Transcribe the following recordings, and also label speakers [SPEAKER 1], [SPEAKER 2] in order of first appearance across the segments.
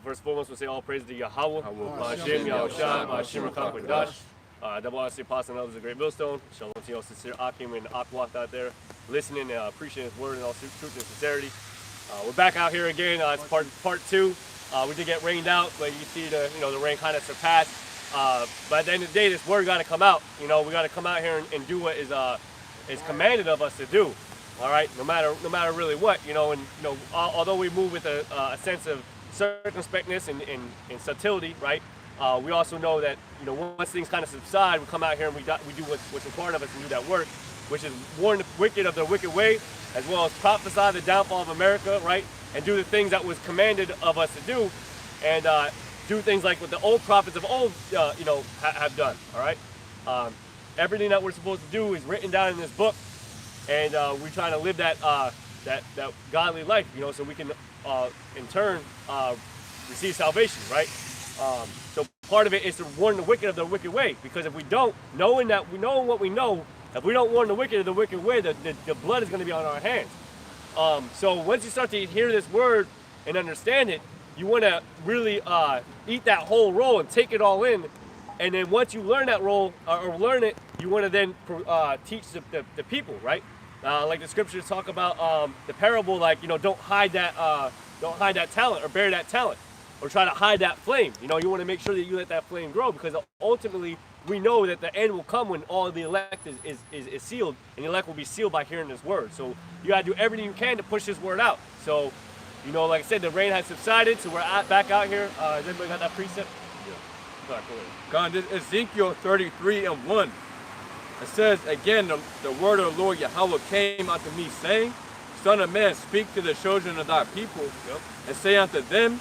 [SPEAKER 1] First and foremost, we'll say all praise to Yahweh, Ma'ashem, Yahushua, Ma'ashem, Rakam, Qudash. Double honor to the apostle and others of Great Millstone. Shalom to your sincere Akim and Akwath out there, listening and appreciating his word and all truth and sincerity. We're back out here again. It's part two. We did get rained out, but you see the rain kind of surpassed. But at the end of the day, this word got to come out. We got to come out here and do what is commanded of us to do. All right, no matter really what, although we move with a sense of circumspectness and subtlety, right? We also know that once things kind of subside, we come out here and we do what's required of us and do that work, which is warn the wicked of their wicked way, as well as prophesy the downfall of America, right? And do the things that was commanded of us to do, and do things like what the old prophets of old, have done. All right, everything that we're supposed to do is written down in this book. And we try to live that godly life, so we can, in turn, receive salvation, right? So part of it is to warn the wicked of their wicked way, because if we don't, knowing what we know, if we don't warn the wicked of the wicked way, the blood is going to be on our hands. So once you start to hear this word and understand it, you want to really eat that whole roll and take it all in. And then once you learn that roll or learn it, you want to then teach the people, right? Like the scriptures talk about the parable, like don't hide that talent or bury that talent, or try to hide that flame. You want to make sure that you let that flame grow, because ultimately we know that the end will come when all the elect is sealed, and the elect will be sealed by hearing this word. So you gotta do everything you can to push this word out. So like I said, the rain has subsided, so we're back out here. Has everybody got that precept? Yeah. Sorry,
[SPEAKER 2] God, this is Ezekiel 33:1. It says, again, the word of the Lord Yahweh came unto me, saying, Son of man, speak to the children of thy people, and say unto them,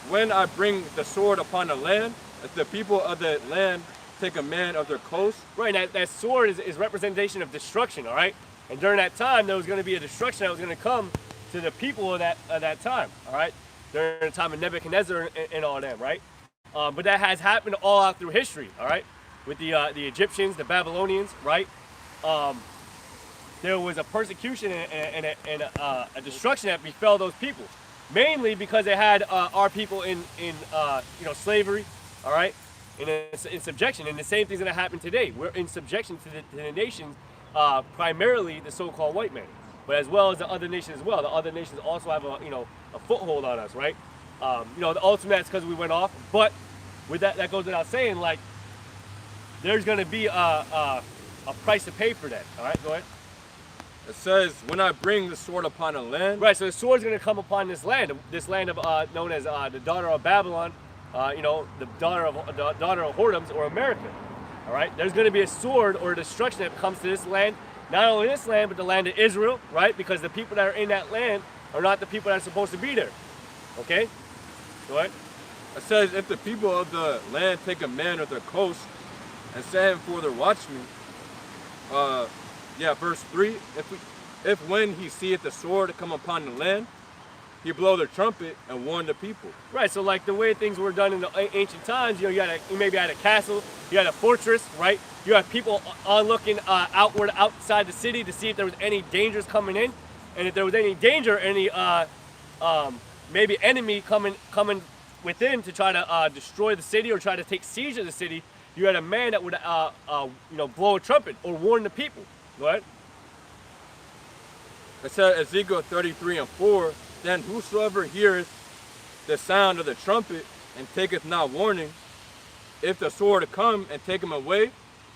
[SPEAKER 2] when I bring the sword upon the land, if the people of the land take a man of their coast.
[SPEAKER 1] Right, that sword is representation of destruction, all right? And during that time, there was going to be a destruction that was going to come to the people of that time, all right? During the time of Nebuchadnezzar and all them, right? But that has happened all out through history, all right? With the Egyptians, the Babylonians, right? There was a persecution and a destruction that befell those people, mainly because they had our people in slavery, all right, in subjection. And the same thing's going to happen today. We're in subjection to the nations, primarily the so-called white man, but as well as the other nations as well. The other nations also have a foothold on us, right? The ultimate is because we went off, but with that goes without saying, like, there's going to be a price to pay for that. All right, go ahead.
[SPEAKER 2] It says, when I bring the sword upon the land.
[SPEAKER 1] Right, so the sword's going to come upon this land of known as the daughter of Babylon, the daughter of whoredoms, or America. All right, there's going to be a sword or a destruction that comes to this land, not only this land, but the land of Israel, right? Because the people that are in that land are not the people that are supposed to be there. Okay, go ahead.
[SPEAKER 2] It says, if the people of the land take a man of their coast, and set him for their watchmen. Verse 3, if when he seeth the sword come upon the land, he blow the trumpet and warn the people.
[SPEAKER 1] Right, so like the way things were done in the ancient times, you maybe had a castle, you had a fortress, right? You had people looking outward outside the city to see if there was any dangers coming in, and if there was any danger, any maybe enemy coming within to try to destroy the city or try to take siege of the city, you had a man that would, blow a trumpet or warn the people. Go ahead.
[SPEAKER 2] It said Ezekiel 33:4. Then whosoever heareth the sound of the trumpet and taketh not warning, if the sword come and take him away,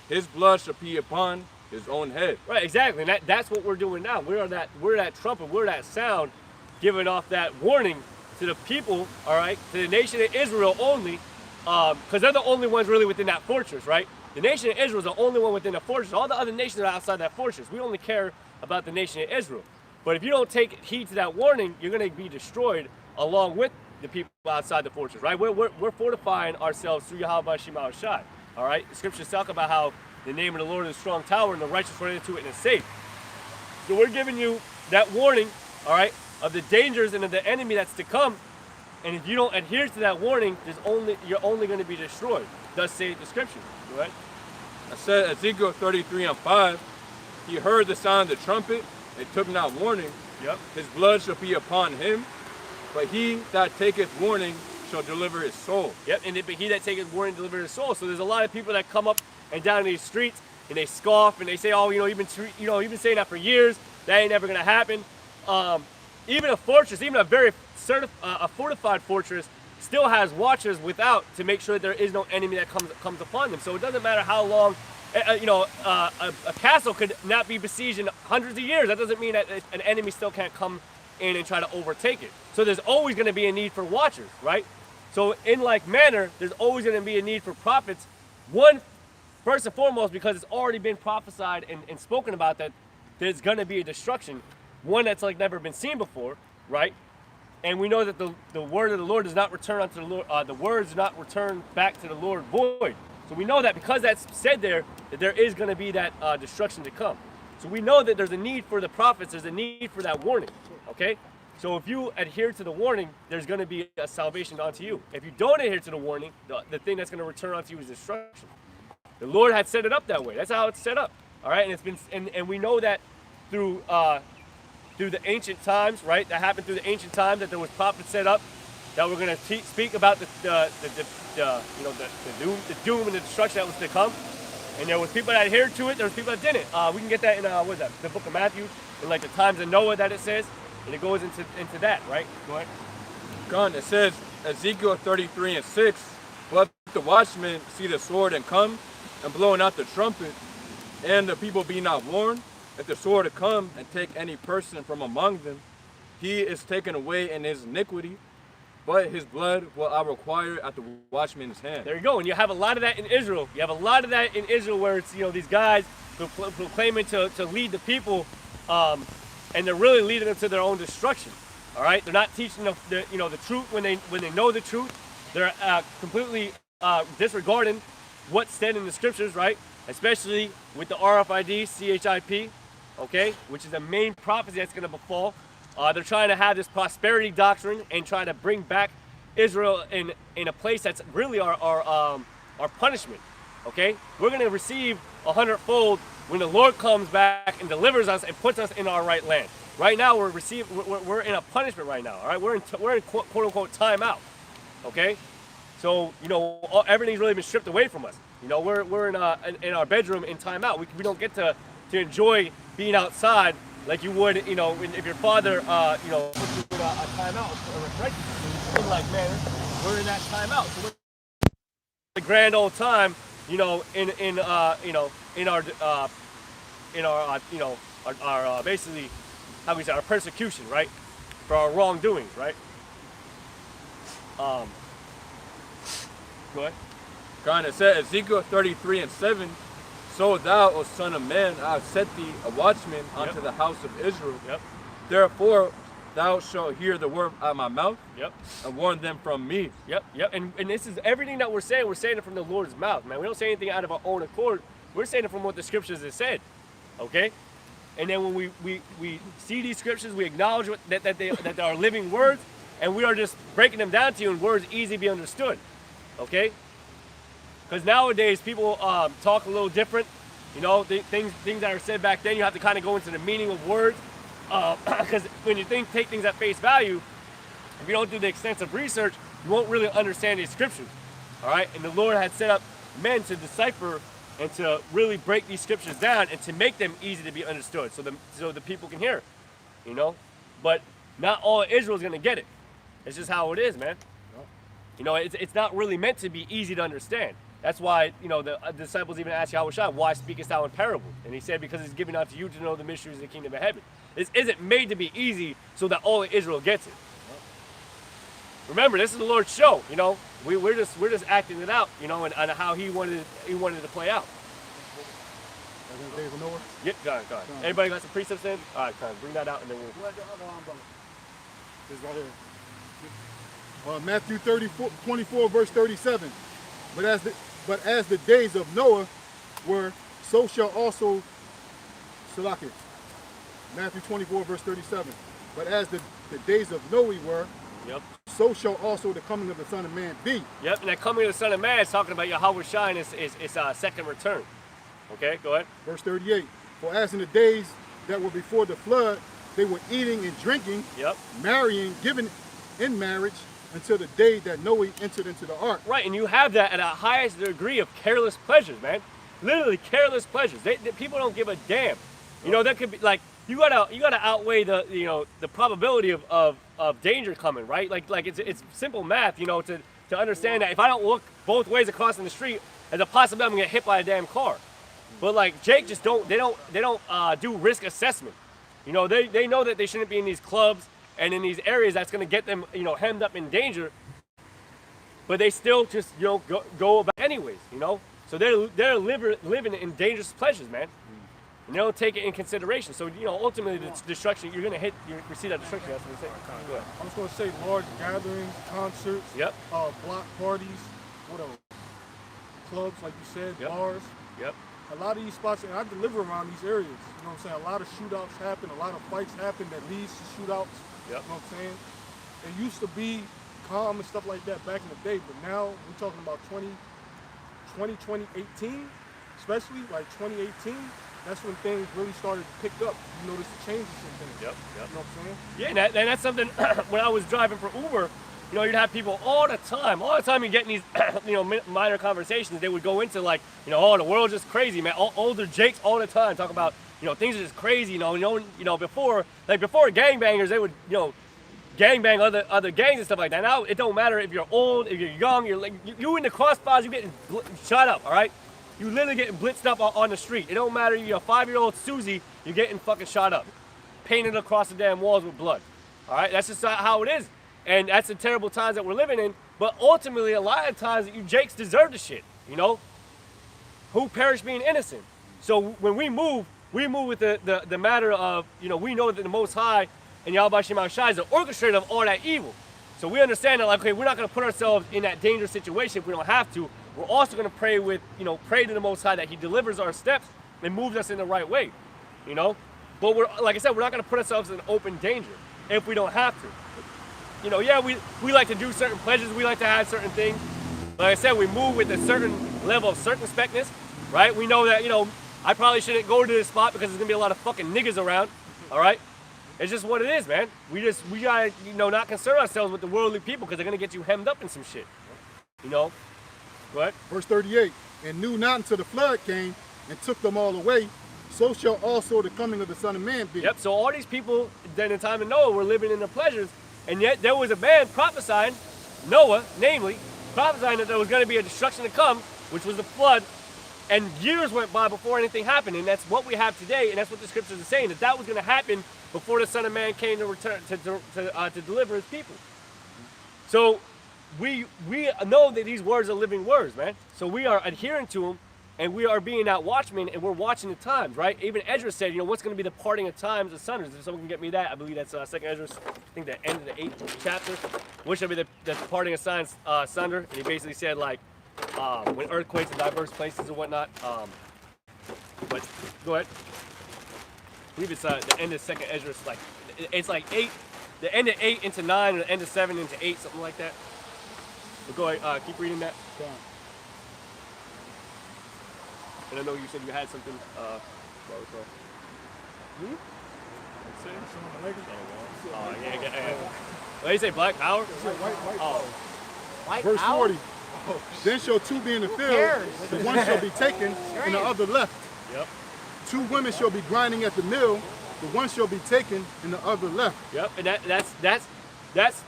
[SPEAKER 2] his blood shall be upon his own head.
[SPEAKER 1] Right, exactly. And that's what we're doing now. We're that trumpet. We're that sound, giving off that warning to the people. All right, to the nation of Israel only. Because they're the only ones really within that fortress, right? The nation of Israel is the only one within the fortress. All the other nations are outside that fortress. We only care about the nation of Israel. But if you don't take heed to that warning, you're going to be destroyed along with the people outside the fortress, right? We're fortifying ourselves through Yahweh Shai. All right? The scriptures talk about how the name of the Lord is a strong tower and the righteous run into it and is safe. So we're giving you that warning, all right, of the dangers and of the enemy that's to come. And if you don't adhere to that warning, you're only going to be destroyed. Thus saith the scripture. Go ahead.
[SPEAKER 2] I said Ezekiel 33:5. He heard the sound of the trumpet and took not warning.
[SPEAKER 1] Yep.
[SPEAKER 2] His blood shall be upon him. But he that taketh warning shall deliver his soul.
[SPEAKER 1] Yep, but he that taketh warning deliver his soul. So there's a lot of people that come up and down these streets and they scoff and they say, oh, you've been saying that for years. That ain't never gonna happen. Even a fortress, even a very a fortified fortress, still has watchers without to make sure that there is no enemy that comes upon them. So it doesn't matter how long, a castle could not be besieged in hundreds of years. That doesn't mean that an enemy still can't come in and try to overtake it. So there's always going to be a need for watchers, right? So in like manner, there's always going to be a need for prophets. One, first and foremost, because it's already been prophesied and spoken about that there's going to be a destruction, one that's like never been seen before, right? And we know that the word of the Lord does not return unto the Lord. The words do not return back to the Lord void. So we know that because that's said there, that there is going to be that destruction to come. So we know that there's a need for the prophets. There's a need for that warning. Okay. So if you adhere to the warning, there's going to be a salvation unto you. If you don't adhere to the warning, the thing that's going to return unto you is destruction. The Lord had set it up that way. That's how it's set up. All right. And it's been and we know that through the ancient times, right? That happened through the ancient times, that there was prophets set up that were going to speak about the doom and the destruction that was to come. And there was people that adhered to it. There was people that didn't. We can get that in what is that? The book of Matthew, in like the times of Noah that it says, and it goes into that, right? Go ahead.
[SPEAKER 2] God, it says Ezekiel 33:6. Let the watchmen see the sword and come, and blowing out the trumpet, and the people be not warned. If the sword to come and take any person from among them, he is taken away in his iniquity, but his blood will I require at the watchman's hand.
[SPEAKER 1] There you go. And you have a lot of that in Israel. You have a lot of that in Israel where it's, these guys proclaiming to lead the people, and they're really leading them to their own destruction. All right? They're not teaching the truth when they know the truth. They're completely disregarding what's said in the scriptures, right? Especially with the RFID, CHIP, okay, which is the main prophecy that's going to befall. They're trying to have this prosperity doctrine and trying to bring back Israel in a place that's really our punishment, okay? We're going to receive 100-fold when the Lord comes back and delivers us and puts us in our right land. Right now, we're in a punishment right now, all right? We're in quote-unquote timeout, okay? So, everything's really been stripped away from us. We're in our bedroom in timeout. We don't get to enjoy being outside like you would, if your father, puts you in a timeout or a break in like manner. We're in that timeout. So we're the grand old time, in our basically, how we say, our persecution, right, for our wrongdoings, right. Go ahead.
[SPEAKER 2] God, it said Ezekiel 33:7. So thou, O son of man, I have set thee a watchman unto the house of Israel.
[SPEAKER 1] Yep.
[SPEAKER 2] Therefore, thou shalt hear the word out of my mouth.
[SPEAKER 1] Yep. And
[SPEAKER 2] warn them from me.
[SPEAKER 1] Yep. And this is everything that we're saying it from the Lord's mouth, man. We don't say anything out of our own accord. We're saying it from what the scriptures have said. Okay? And then when we see these scriptures, we acknowledge that they are living words, and we are just breaking them down to you in words easy to be understood. Okay? Because nowadays people talk a little different. Things that are said back then, you have to kind of go into the meaning of words. Because when you take things at face value, if you don't do the extensive research, you won't really understand these scriptures. All right? And the Lord had set up men to decipher and to really break these scriptures down and to make them easy to be understood so the people can hear it. But not all Israel is going to get it. It's just how it is, man. It's not really meant to be easy to understand. That's why, the disciples even asked Yahushua, why speakest thou in parables? And he said, because it's given unto you to know the mysteries of the kingdom of heaven. This isn't made to be easy so that all of Israel gets it. Remember, this is the Lord's show, We're just acting it out, and how he wanted it to play out. Yep, go ahead. Everybody got some precepts in? All right, bring that out and then we'll...
[SPEAKER 3] This right here. Matthew 24, verse 37. But as the days of Noah were, so shall also, Matthew 24, verse 37. But as the days of Noah were,
[SPEAKER 1] yep,
[SPEAKER 3] so shall also the coming of the Son of Man be.
[SPEAKER 1] Yep, and that coming of the Son of Man is talking about Yahushua and his second return. Okay, go ahead.
[SPEAKER 3] Verse 38. For as in the days that were before the flood, they were eating and drinking,
[SPEAKER 1] yep,
[SPEAKER 3] marrying, giving in marriage, until the day that Noah entered into the ark.
[SPEAKER 1] Right, and you have that at a highest degree of careless pleasures, man. Literally careless pleasures. People don't give a damn. You know, that could be like you gotta outweigh the probability of danger coming, right? Like it's simple math, you know, to understand that if I don't look both ways across in the street, there's a possibility I'm gonna get hit by a damn car. But like Jake just don't do risk assessment. You know, they know that they shouldn't be in these clubs and in these areas that's gonna get them, you know, hemmed up in danger. But they still just, you know, go about anyways, you know. So they're living in dangerous pleasures, man. And they don't take it in consideration. So, you know, ultimately the destruction, you're gonna receive that destruction. That's what they say. Go ahead.
[SPEAKER 3] I was going to say large gatherings, concerts,
[SPEAKER 1] Yep.
[SPEAKER 3] Block parties, what else? Clubs, like you said,
[SPEAKER 1] Yep.
[SPEAKER 3] bars.
[SPEAKER 1] Yep.
[SPEAKER 3] A lot of these spots, and I deliver around these areas. You know what I'm saying? A lot of shootouts happen, a lot of fights happen that leads to shootouts.
[SPEAKER 1] Yep.
[SPEAKER 3] You know what I'm saying? It used to be calm and stuff like that back in the day, but now we're talking about 2018, especially like 2018. That's when things really started to pick up. You notice the changes in things.
[SPEAKER 1] Yep.
[SPEAKER 3] You know what I'm saying?
[SPEAKER 1] Yeah, and that's something. When I was driving for Uber, you know, you'd have people all the time you get in these, you know, minor conversations. They would go into like, you know, oh, the world's just crazy, man. Older Jakes all the time talk about, you know, things are just crazy. You know, before gangbangers, they would, you know, gangbang other gangs and stuff like that. Now it don't matter if you're old, if you're young, you're like you in the crossfires, you getting shot up, all right? You literally getting blitzed up on the street. It don't matter, you're a 5-year-old Susie, you're getting fucking shot up, painted across the damn walls with blood. All right, that's just how it is, and that's the terrible times that we're living in. But ultimately, a lot of times, you Jakes deserve the shit. You know, who perish being innocent. So when we move with the matter of, you know, we know that the Most High and Yahweh Shem Shai is the orchestrator of all that evil. So we understand that, like, okay, we're not going to put ourselves in that dangerous situation if we don't have to. We're also going to pray to the Most High that He delivers our steps and moves us in the right way, you know. But like I said, we're not going to put ourselves in open danger if we don't have to. You know, yeah, we like to do certain pleasures, we like to have certain things. Like I said, we move with a certain level of circumspectness, right? We know that, you know, I probably shouldn't go to this spot because there's going to be a lot of fucking niggas around, all right? It's just what it is, man. We gotta, you know, not concern ourselves with the worldly people because they're gonna get you hemmed up in some shit. You know? Go ahead.
[SPEAKER 3] Verse 38, and knew not until the flood came and took them all away, so shall also the coming of the Son of Man be.
[SPEAKER 1] Yep, so all these people in the time of Noah were living in their pleasures, and yet there was a man prophesying, Noah, namely, prophesying that there was gonna be a destruction to come, which was the flood, and years went by before anything happened, and that's what we have today, and that's what the scriptures are saying, that was gonna happen before the Son of Man came to return to deliver His people. So we know that these words are living words, man. So we are adhering to them, and we are being that watchmen, and we're watching the times, right? Even Ezra said, you know, what's going to be the parting of times of sunders? If someone can get me that, I believe that's 2nd Ezra, I think the end of the 8th chapter. What shall be the parting of signs sunder? And he basically said, like, when earthquakes in diverse places and whatnot. But go ahead. I believe it's the end of 2nd Ezra. It's like 8, the end of 8 into 9, or the end of 7 into 8, something like that. But go ahead, keep reading that.
[SPEAKER 3] Yeah.
[SPEAKER 1] And I know you said you had something. Yeah. What did you say, Black Power?
[SPEAKER 3] White Verse 40. Then shall 2 be in the field, the one shall be taken, and the other left.
[SPEAKER 1] Yep.
[SPEAKER 3] 2 women shall be grinding at the mill, the one shall be taken, and the other left.
[SPEAKER 1] Yep, and that's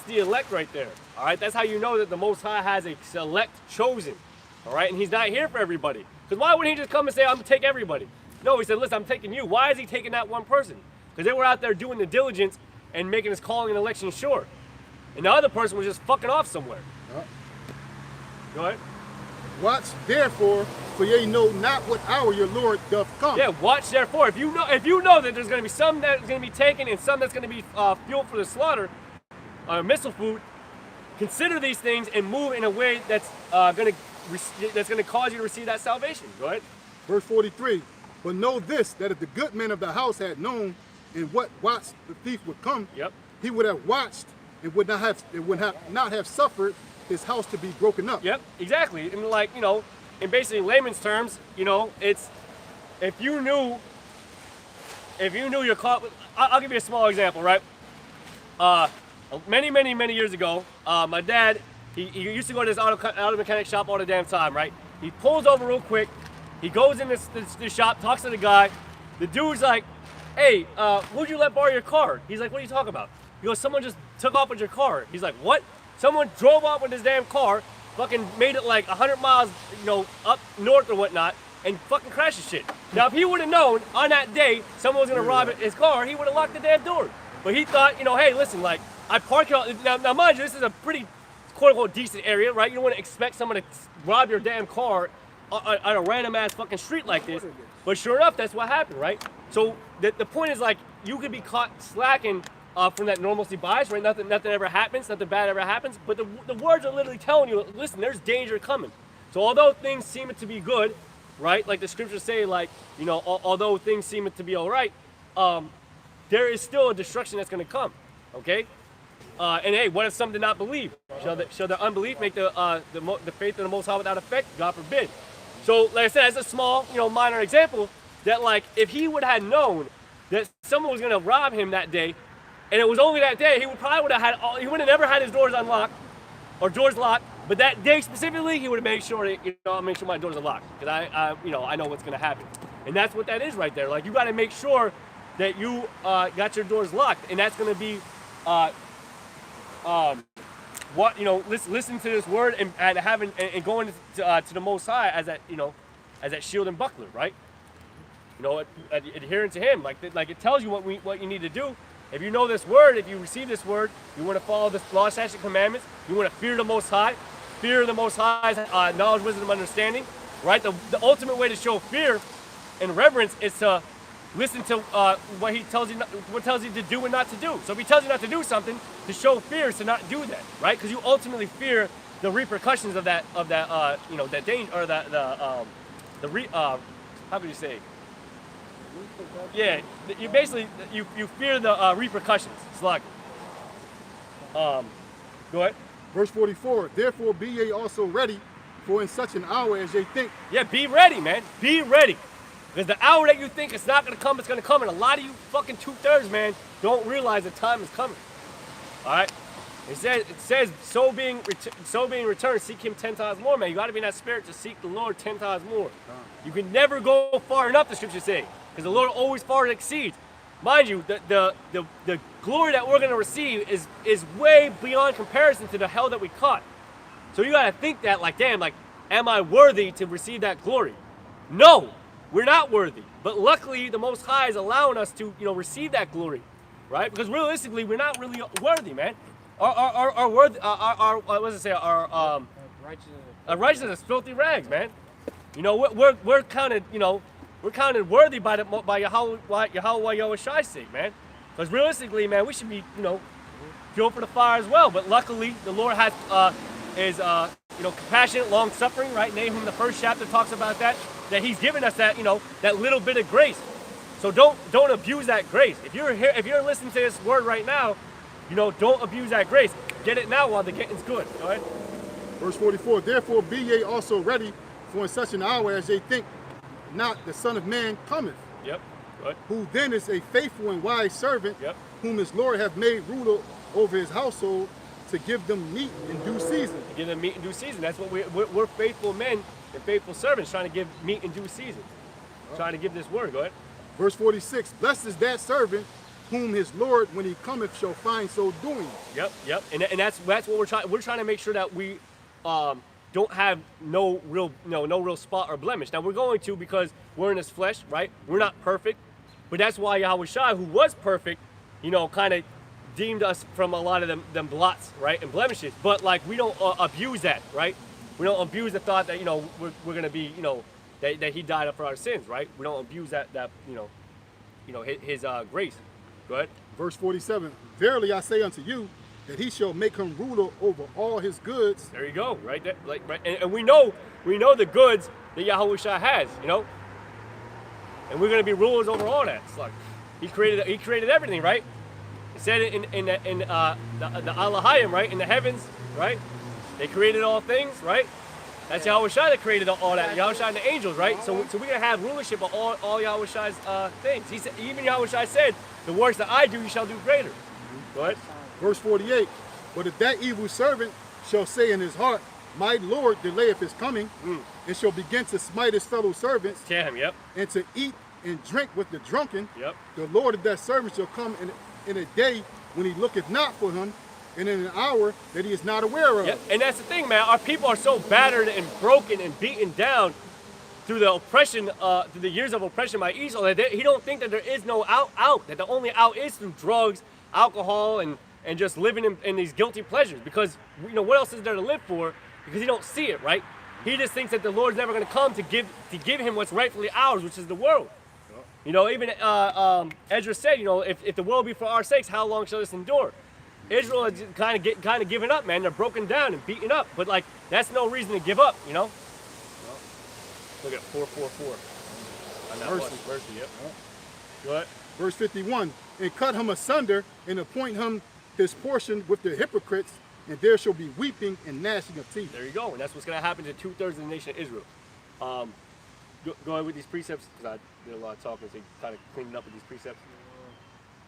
[SPEAKER 1] the elect right there. All right, that's how you know that the Most High has a select chosen. All right, and He's not here for everybody. Because why wouldn't He just come and say, I'm gonna take everybody? No, He said, listen, I'm taking you. Why is He taking that one person? Because they were out there doing the diligence and making His calling and election sure. And the other person was just fucking off somewhere.
[SPEAKER 3] Yep.
[SPEAKER 1] Go ahead.
[SPEAKER 3] Watch therefore, for ye know not what hour your Lord doth come.
[SPEAKER 1] Yeah, watch therefore. If you know that there's going to be some that's going to be taken and some that's going to be fuel for the slaughter, missile food, consider these things and move in a way that's going to cause you to receive that salvation. Go ahead.
[SPEAKER 3] Verse 43. But know this, that if the good men of the house had known in what watch the thief would come,
[SPEAKER 1] yep,
[SPEAKER 3] he would have watched and would not have suffered his house to be broken up.
[SPEAKER 1] Yep, exactly. And like, you know, in basically layman's terms, you know, it's if you knew you're caught. I'll give you a small example, right? many years ago, my dad, he used to go to this auto mechanic shop all the damn time, right? He pulls over real quick. He goes in this shop, talks to the guy. The dude's like, hey, would you let borrow your car? He's like, what are you talking about? He goes, someone just took off with your car. He's like, what? Someone drove off with his damn car, fucking made it like 100 miles, up north or whatnot, and fucking crashed his shit. Now, if he would have known on that day someone was gonna rob his car, he would have locked the damn door. But he thought, hey, listen, like, I park it. Now, mind you, this is a pretty, quote-unquote, decent area, right? You don't want to expect someone to rob your damn car on a random-ass fucking street like this. But sure enough, that's what happened, right? So the point is, like, you could be caught slacking from that normalcy bias, right? Nothing ever happens, nothing bad ever happens. But the words are literally telling you, listen, there's danger coming. So although things seem to be good, right? Like the scriptures say, like, although things seem to be all right, there is still a destruction that's going to come, okay? And hey, what if some did not believe? Shall their unbelief make the faith in the Most High without effect? God forbid. So, like I said, that's a small, minor example that, like, if he would have known that someone was going to rob him that day, and it was only that day, he would have never had his doors unlocked or doors locked. But that day specifically, he would have made sure that, make sure my doors are locked, because I know what's going to happen. And that's what that is right there. Like, you got to make sure that you got your doors locked, and that's going to be listen to this word and having and going to the Most High as that shield and buckler, right? Adhering to Him, like it tells you what you need to do. If you know this word, if you receive this word, you want to follow the law, statutes, and commandments. You want to fear the Most High. Fear the Most High's knowledge, wisdom, and understanding, right? The ultimate way to show fear and reverence is to listen to what He tells you, what tells you to do and not to do. So if He tells you not to do something, to show fear is to not do that, right? Because you ultimately fear the repercussions of that that danger, or how could you say? Yeah, you basically you fear the repercussions. It's like, go ahead.
[SPEAKER 3] Verse 44, therefore be ye also ready, for in such an hour as ye think.
[SPEAKER 1] Yeah, be ready, man. Be ready. Because the hour that you think it's not going to come, it's going to come. And a lot of you fucking 2/3, man, don't realize the time is coming. All right? It says so being returned, seek Him 10 times more, man. You got to be in that spirit to seek the Lord 10 times more. You can never go far enough, the scriptures say, because the Lord always far exceeds. Mind you, the glory that we're going to receive is way beyond comparison to the hell that we caught. So you got to think that, like, damn, like, am I worthy to receive that glory? No, we're not worthy. But luckily, the Most High is allowing us to, receive that glory, right? Because realistically, we're not really worthy, man. Our righteousness is filthy rags, man. We're counted, we're counted worthy by Yahweh Yahushai's sake, man. Because realistically, man, we should be, fuel for the fire as well. But luckily, the Lord is compassionate, long-suffering, right? Nahum, the first chapter, talks about that He's given us that, that little bit of grace. So don't abuse that grace. If you're listening to this word right now, don't abuse that grace. Get it now while the getting's good. Go ahead.
[SPEAKER 3] Verse 44, therefore be ye also ready, for in such an hour as ye think not, the Son of Man cometh.
[SPEAKER 1] Yep. Good.
[SPEAKER 3] Who then is a faithful and wise servant,
[SPEAKER 1] yep,
[SPEAKER 3] whom his Lord hath made ruler over his household, to give them meat in due season.
[SPEAKER 1] To give them meat in due season. That's what we're faithful men and faithful servants, trying to give meat in due season. Trying to give this word. Go ahead.
[SPEAKER 3] Verse 46, blessed is that servant whom his Lord, when he cometh, shall find so doing.
[SPEAKER 1] Yep. And that's what we're trying. We're trying to make sure that we don't have no real spot or blemish. Now we're going to, because we're in this flesh, right? We're not perfect, but that's why Yahushua, who was perfect, kind of deemed us from a lot of them blots, right, and blemishes. But like, we don't abuse that, right? We don't abuse the thought that we're gonna be that He died for our sins, right? We don't abuse that His grace. Go ahead.
[SPEAKER 3] Verse 47, verily I say unto you, that He shall make him ruler over all his goods.
[SPEAKER 1] There you go, right there, right, and we know the goods that Yahushua has, and we're gonna be rulers over all that. It's like He created everything, right? It said in the Alahayim, right, in the heavens, right? They created all things, right? That's Yahushua that created all that. Yahushua and the angels, right? So we're gonna have rulership of all Yahushua's things. He said, even Yahushua said, "The works that I do, you shall do greater." Go ahead.
[SPEAKER 3] Verse 48, but if that evil servant shall say in his heart, my Lord delayeth his coming, and shall begin to smite his fellow servants,
[SPEAKER 1] Damn, yep.
[SPEAKER 3] and to eat and drink with the drunken,
[SPEAKER 1] Yep.
[SPEAKER 3] the Lord of that servant shall come in a day when he looketh not for him, and in an hour that he is not aware of.
[SPEAKER 1] Yep. And that's the thing, man. Our people are so battered and broken and beaten down through the oppression, through the years of oppression by Esau, that he don't think that there is no out, that the only out is through drugs, alcohol, and just living in these guilty pleasures. Because, you know, what else is there to live for? Because he don't see it, right? He just thinks that the Lord's never going to come to give him what's rightfully ours, which is the world. You know, even Ezra said, you know, if the world be for our sakes, how long shall this endure? Israel is kind of giving up, man. They're broken down and beaten up, but like that's no reason to give up, you know. Look at 444. On that mercy, yep. Go ahead.
[SPEAKER 3] Verse 51, and cut him asunder, and appoint him his portion with the hypocrites, and there shall be weeping and gnashing of teeth.
[SPEAKER 1] There you go, and that's what's going to happen to 2/3 of the nation of Israel. Go ahead with these precepts, because I did a lot of talking, so you kind of cleaned it up with these precepts.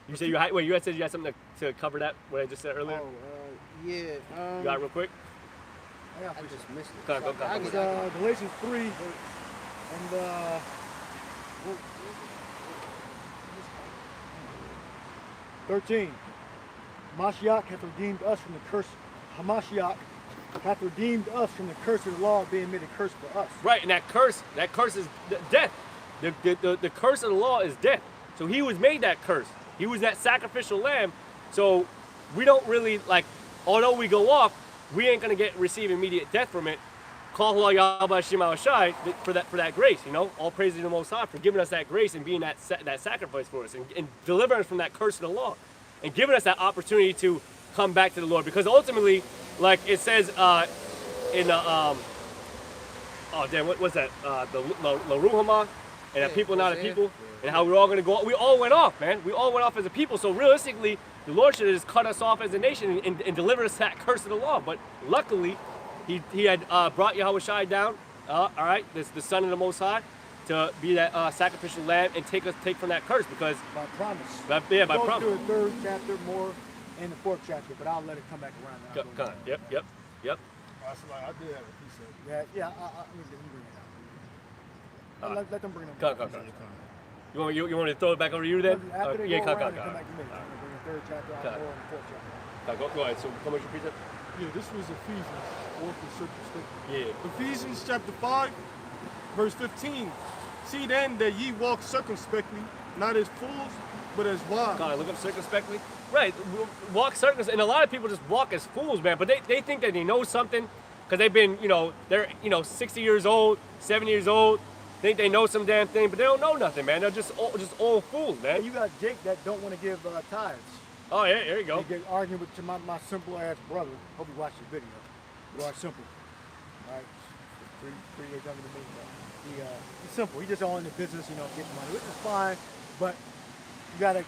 [SPEAKER 1] You said you said you had something to cover that, what I just said earlier?
[SPEAKER 4] Yeah.
[SPEAKER 1] You got it real quick?
[SPEAKER 4] I just missed it.
[SPEAKER 1] Go.
[SPEAKER 5] Galatians 3 and 13. Mashiach hath redeemed us from the curse. Hamashiach hath redeemed us from the curse of the law, being made a curse for us.
[SPEAKER 1] Right, and that curse is death. The curse of the law is death. So he was made that curse. He was that sacrificial lamb. So we don't really, like, although we go off, we ain't gonna receive immediate death from it. Call Yakalba for that grace, you know. All praise to the Most High for giving us that grace and being that sacrifice for us and delivering us from that curse of the law and giving us that opportunity to come back to the Lord. Because ultimately, like it says in the what's that? The Laruhama, and a people not a people, and how we're all gonna go. We all went off, man. We all went off as a people. So realistically, the Lord should have just cut us off as a nation and delivered us that curse of the law. But luckily, He had brought Yahushua down, all right, the Son of the Most High, to be that sacrificial lamb and take from that curse because
[SPEAKER 5] by promise.
[SPEAKER 1] By promise.
[SPEAKER 5] Go to the 3rd chapter more and the 4th chapter, but I'll let it come back around.
[SPEAKER 1] Go on. Yep.
[SPEAKER 3] I did have a piece of it.
[SPEAKER 5] Yeah. Let me bring it out. Let them bring it
[SPEAKER 1] up. Come. You want me to throw it back over to you then?
[SPEAKER 5] After they
[SPEAKER 1] yeah,
[SPEAKER 5] go
[SPEAKER 1] come.
[SPEAKER 5] around and come back to me. I'm going to bring the 3rd chapter out more and the 4th chapter.
[SPEAKER 1] Go ahead. So come with your precept.
[SPEAKER 3] Yeah, this was Ephesians, walking circumspectly.
[SPEAKER 1] Yeah.
[SPEAKER 3] Ephesians chapter 5, verse 15. See then that ye walk circumspectly, not as fools, but as wise.
[SPEAKER 1] God, look up circumspectly. Right, walk circumspectly, and a lot of people just walk as fools, man. But they think that they know something because they've been, they're 60 years old, 70 years old. Think they know some damn thing, but they don't know nothing, man. They're just old fools, man.
[SPEAKER 5] You got Jake that don't want to give tithes.
[SPEAKER 1] Oh yeah, there you go.
[SPEAKER 5] They get arguing with my simple ass brother. Hope you watch the video. You are simple. All right, 3 years younger than me. But he's simple. He's just all in the business, getting money, which is fine. But you gotta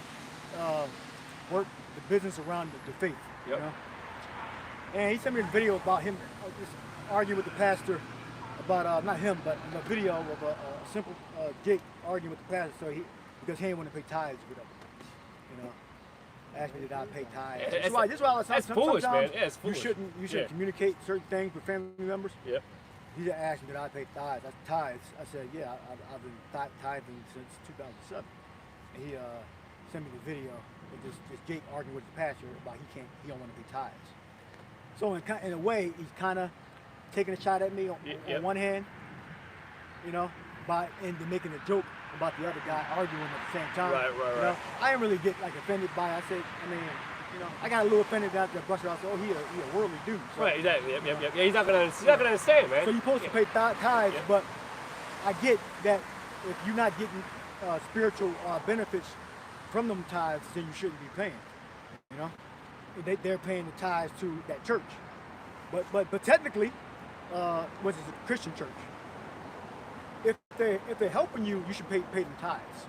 [SPEAKER 5] work the business around the faith.
[SPEAKER 1] Yep.
[SPEAKER 5] You know. And he sent me a video about him just arguing with the pastor about not him, but a video of a simple Jake arguing with the pastor, because he didn't want to pay tithes or whatever. Asked me did I pay tithes.
[SPEAKER 1] That's foolish, man. Yeah, it's foolish.
[SPEAKER 5] You shouldn't communicate certain things with family members.
[SPEAKER 1] Yep.
[SPEAKER 5] He just asked me did I pay tithes. I said yeah, I've been tithing since 2007. And he sent me the video of this Jake arguing with the pastor about he don't want to pay tithes. So in a way, he's kind of taking a shot at me on one hand, and making a joke about the other guy arguing at the same time.
[SPEAKER 1] Right.
[SPEAKER 5] I didn't really get offended by it. I got a little offended after Buster. I said, oh, he a worldly dude. So,
[SPEAKER 1] right, exactly. Yep. Yeah, he's not gonna understand, man.
[SPEAKER 5] So you're supposed to pay tithes, but I get that if you're not getting spiritual benefits from them tithes, then you shouldn't be paying. They're paying the tithes to that church, but technically, which is a Christian church. If they're helping you, you should pay them tithes,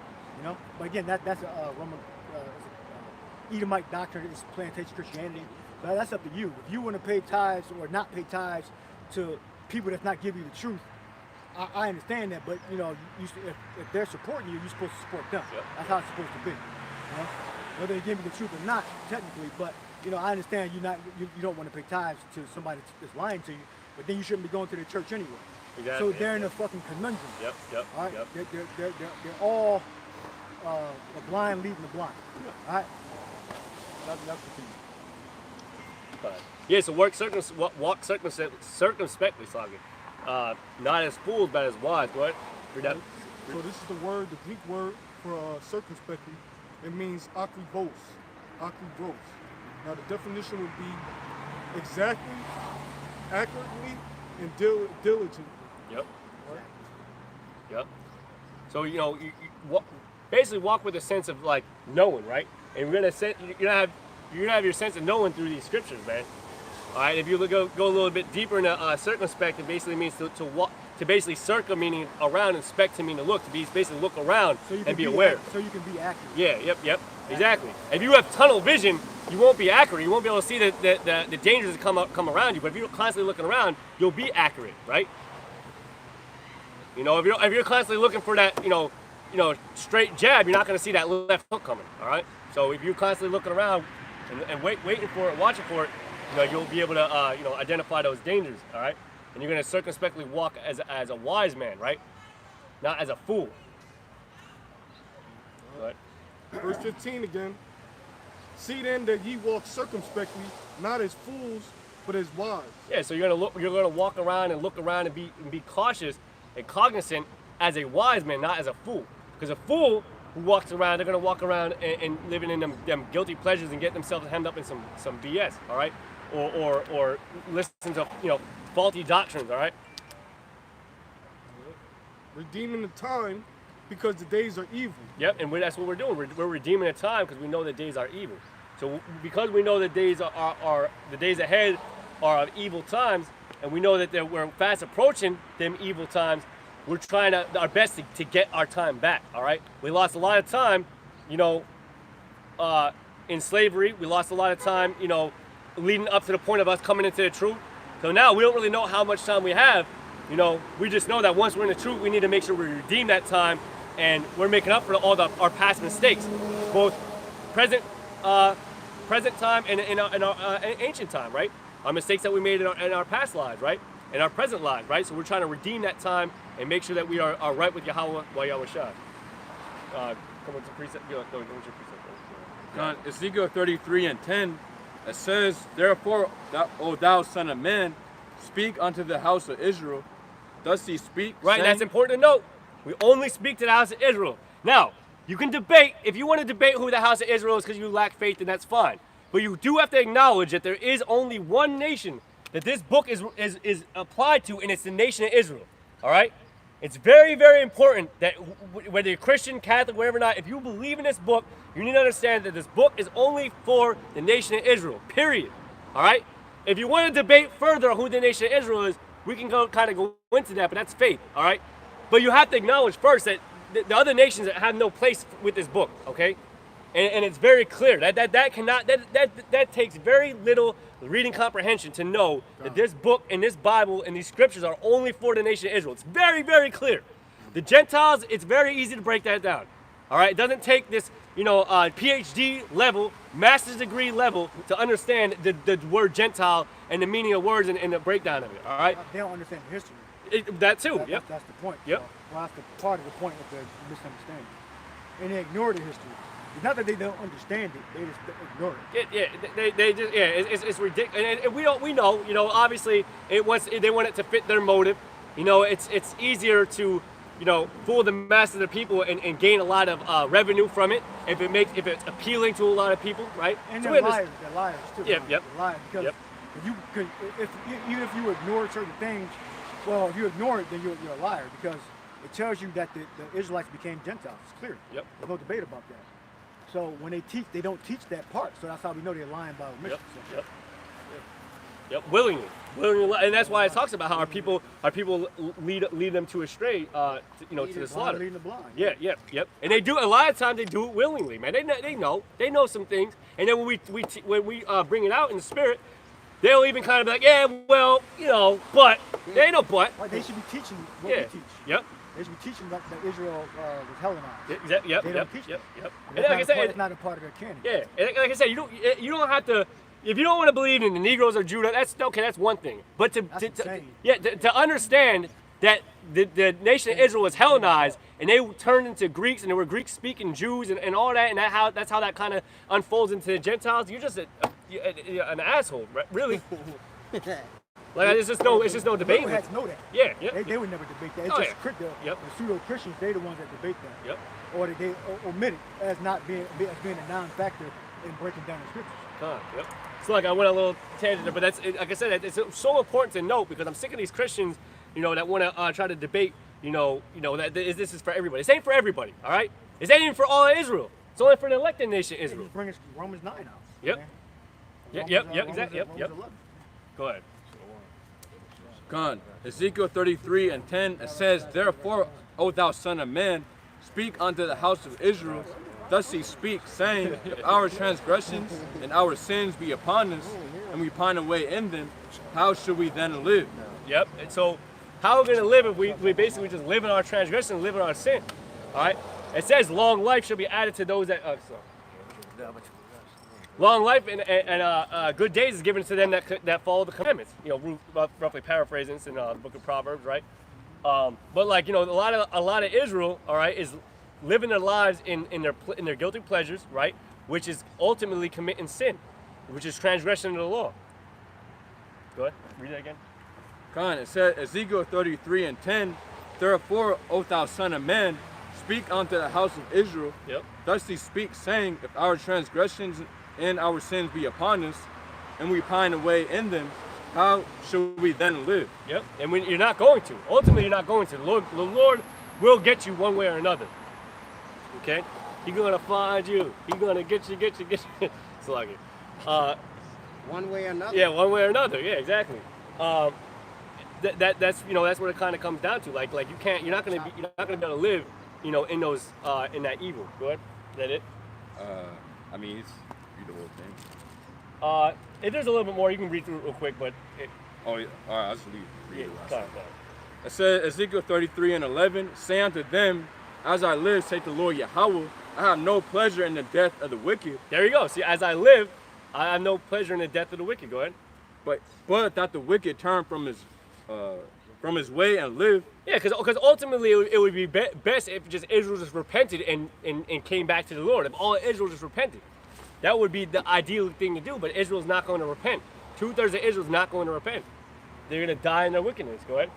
[SPEAKER 5] But again, that's a Roman Edomite doctrine. It's plantation Christianity. But that's up to you. If you want to pay tithes or not pay tithes to people that's not giving you the truth, I understand that. But if they're supporting you, you're supposed to support them. Yep. That's how it's supposed to be. Whether they give you the truth or not, technically, but you know, I understand you don't want to pay tithes to somebody that's lying to you, but then you shouldn't be going to the church anyway.
[SPEAKER 1] Exactly.
[SPEAKER 5] So they're in a fucking conundrum.
[SPEAKER 1] Yep.
[SPEAKER 5] All right.
[SPEAKER 1] Yep.
[SPEAKER 5] They're all the blind leading the blind. All right. That's the thing.
[SPEAKER 1] Yeah, so walk circumspectly, not as fools, but as wise. Go ahead. Read that.
[SPEAKER 3] So this is the Greek word for circumspectly. It means akribos. Akribos. Now the definition would be exactly, accurately, and diligently.
[SPEAKER 1] Yep. Yep. So you know, you basically walk with a sense of like knowing, right? And you're gonna have your sense of knowing through these scriptures, man. All right. If you go a little bit deeper into circumspect, it basically means to walk, to basically circle, meaning around, and spect to mean to look, to be basically look around and be aware.
[SPEAKER 5] So you can be accurate.
[SPEAKER 1] Yeah. Yep. Exactly. If you have tunnel vision, you won't be accurate. You won't be able to see the dangers that come around you. But if you're constantly looking around, you'll be accurate, right? You know, if you're constantly looking for that, you know, straight jab, you're not going to see that left hook coming. All right. So if you're constantly looking around and waiting for it, watching for it, you know, you'll be able to identify those dangers. All right. And you're going to circumspectly walk as a wise man, right? Not as a fool. Right.
[SPEAKER 3] Verse 15 again. See then that ye walk circumspectly, not as fools, but as wise.
[SPEAKER 1] Yeah, so you're gonna walk around and look around and be cautious and cognizant as a wise man, not as a fool. Because a fool who walks around, they're gonna walk around and living in them guilty pleasures and get themselves hemmed up in some BS, all right? Or listen to faulty doctrines, all right?
[SPEAKER 3] Redeeming the time, because the days are evil.
[SPEAKER 1] Yep, and that's what we're doing. We're redeeming the time because we know the days are evil. So because we know the days are the days ahead are of evil times, and we know that we're fast approaching them evil times, we're trying our best to get our time back. All right, we lost a lot of time, in slavery. We lost a lot of time, leading up to the point of us coming into the truth. So now we don't really know how much time we have. We just know that once we're in the truth, we need to make sure we redeem that time, and we're making up for all our past mistakes, both present time and our ancient time, right? Our mistakes that we made in our past lives, right? In our present lives, right? So we're trying to redeem that time and make sure that we are right with Yahweh while Yahweh Shai. Come on to precept. Go with your precept.
[SPEAKER 2] Ezekiel 33:10, it says, "Therefore, O thou son of man, speak unto the house of Israel." Does he speak?
[SPEAKER 1] Right, and that's important to note. We only speak to the house of Israel. Now, you can debate, if you want to debate who the house of Israel is because you lack faith, then that's fine. But you do have to acknowledge that there is only one nation that this book is applied to, and it's the nation of Israel. All right? It's very, very important that whether you're Christian, Catholic, whatever or not, if you believe in this book, you need to understand that this book is only for the nation of Israel, period. All right? If you want to debate further who the nation of Israel is, we can go into that, but that's faith, all right? But you have to acknowledge first that the other nations have no place with this book, okay? And it's very clear that takes very little reading comprehension to know that this book and this Bible and these scriptures are only for the nation of Israel. It's very, very clear. The Gentiles, it's very easy to break that down. All right, it doesn't take this, PhD level, master's degree level to understand the word Gentile and the meaning of words and the breakdown of it. All right.
[SPEAKER 5] They don't understand the history.
[SPEAKER 1] That too. Yep.
[SPEAKER 5] That's the point.
[SPEAKER 1] Yep.
[SPEAKER 5] Well, that's the part of the point of the misunderstanding. And they ignore the history. It's not that they don't understand it; they just ignore it.
[SPEAKER 1] They just it's ridiculous. And we know. Obviously, they want it to fit their motive. It's easier to fool the mass of the people and gain a lot of revenue from it if it's appealing to a lot of people, right?
[SPEAKER 5] And
[SPEAKER 1] so
[SPEAKER 5] they're liars too.
[SPEAKER 1] Yep.
[SPEAKER 5] They're liars because even if you ignore certain things, well, if you ignore it, then you're a liar because it tells you that the Israelites became Gentiles. It's clear.
[SPEAKER 1] Yep.
[SPEAKER 5] There's no debate about that. So when they teach, they don't teach that part. So that's how we know they're lying by omission.
[SPEAKER 1] Yep. Willingly, and that's why it talks about how our people lead them to astray, to the slaughter.
[SPEAKER 5] Leading the blind.
[SPEAKER 1] Yeah. And they do a lot of times. They do it willingly, man. They know some things, and then when we bring it out in the spirit, they'll even kind of be like, yeah, well, but there ain't no but.
[SPEAKER 5] Like they should be teaching what we teach.
[SPEAKER 1] Yep.
[SPEAKER 5] They should be teaching that Israel was Hellenized.
[SPEAKER 1] Yep.
[SPEAKER 5] They don't teach that.
[SPEAKER 1] And like I said,
[SPEAKER 5] it's not a part of their canon.
[SPEAKER 1] Yeah, and like I said, you don't have to if you don't want to believe in the Negroes or Judah, that's okay. That's one thing. But to understand that the nation of Israel was Hellenized and they turned into Greeks and there were Greek-speaking Jews and all that, and that's how that kind of unfolds into the Gentiles. You're just an asshole, right? Really. Like it's just no debate.
[SPEAKER 5] People had to know that.
[SPEAKER 1] Yeah.
[SPEAKER 5] They would never debate that. It's
[SPEAKER 1] Oh,
[SPEAKER 5] just the pseudo-Christians. They're the ones that debate that.
[SPEAKER 1] Yep.
[SPEAKER 5] Or they omit it as not being a non-factor in breaking down the scriptures.
[SPEAKER 1] Yep. So like I went a little tangent there, but that's like I said, it's so important to note because I'm sick of these Christians, that want to try to debate, that this is for everybody. This ain't for everybody, all right? This ain't even for all of Israel. It's only for the elected nation Israel.
[SPEAKER 5] Bring us Romans 9 out.
[SPEAKER 1] Yep.
[SPEAKER 5] Man.
[SPEAKER 1] Yep. Exactly. Yep.
[SPEAKER 5] 11.
[SPEAKER 1] Go ahead.
[SPEAKER 2] Gone. Ezekiel 33:10, it says, Therefore, O thou son of man, speak unto the house of Israel. Thus he speaks, saying, If our transgressions and our sins be upon us, and we pine away in them, how should we then live?
[SPEAKER 1] Yep. And so how are we going to live if we basically just live in our transgression and live in our sin? All right. It says long life shall be added to those that... Long life and good days is given to them that follow the commandments. Roughly paraphrasing in the book of Proverbs, right? But like a lot of Israel, all right, is living their lives in their guilty pleasures, right? Which is ultimately committing sin, which is transgression of the law. Go ahead, read that again.
[SPEAKER 2] Gone. It said Ezekiel 33:10, Therefore, O thou son of man, speak unto the house of Israel.
[SPEAKER 1] Yep.
[SPEAKER 2] Thus he speaks, saying, If our transgressions and our sins be upon us, and we pine away in them, how should we then live?
[SPEAKER 1] Yep. And you're not going to. Ultimately, you're not going to. The Lord will get you one way or another. Okay? He's gonna find you. He's gonna get you. It's like it.
[SPEAKER 4] One way or another.
[SPEAKER 1] Yeah, one way or another. Yeah, exactly. That's what it kind of comes down to. Like you're not gonna be able to live, in those in that evil. Go ahead. Is that it?
[SPEAKER 2] I mean, it's read the whole thing.
[SPEAKER 1] If there's a little bit more, you can read through it real quick, but.
[SPEAKER 2] Oh, yeah. All right, I'll just read it.
[SPEAKER 1] Go ahead.
[SPEAKER 2] It says Ezekiel 33:11, Say unto them, As I live, saith the Lord Yahweh, I have no pleasure in the death of the wicked.
[SPEAKER 1] There you go. See, as I live, I have no pleasure in the death of the wicked. Go ahead.
[SPEAKER 2] But that the wicked turn from his way and live.
[SPEAKER 1] Yeah, because ultimately it would be best if just Israel just repented and came back to the Lord. If all Israel just repented, that would be the ideal thing to do. But Israel's not going to repent. 2/3 of Israel's not going to repent. They're going to die in their wickedness. Go ahead.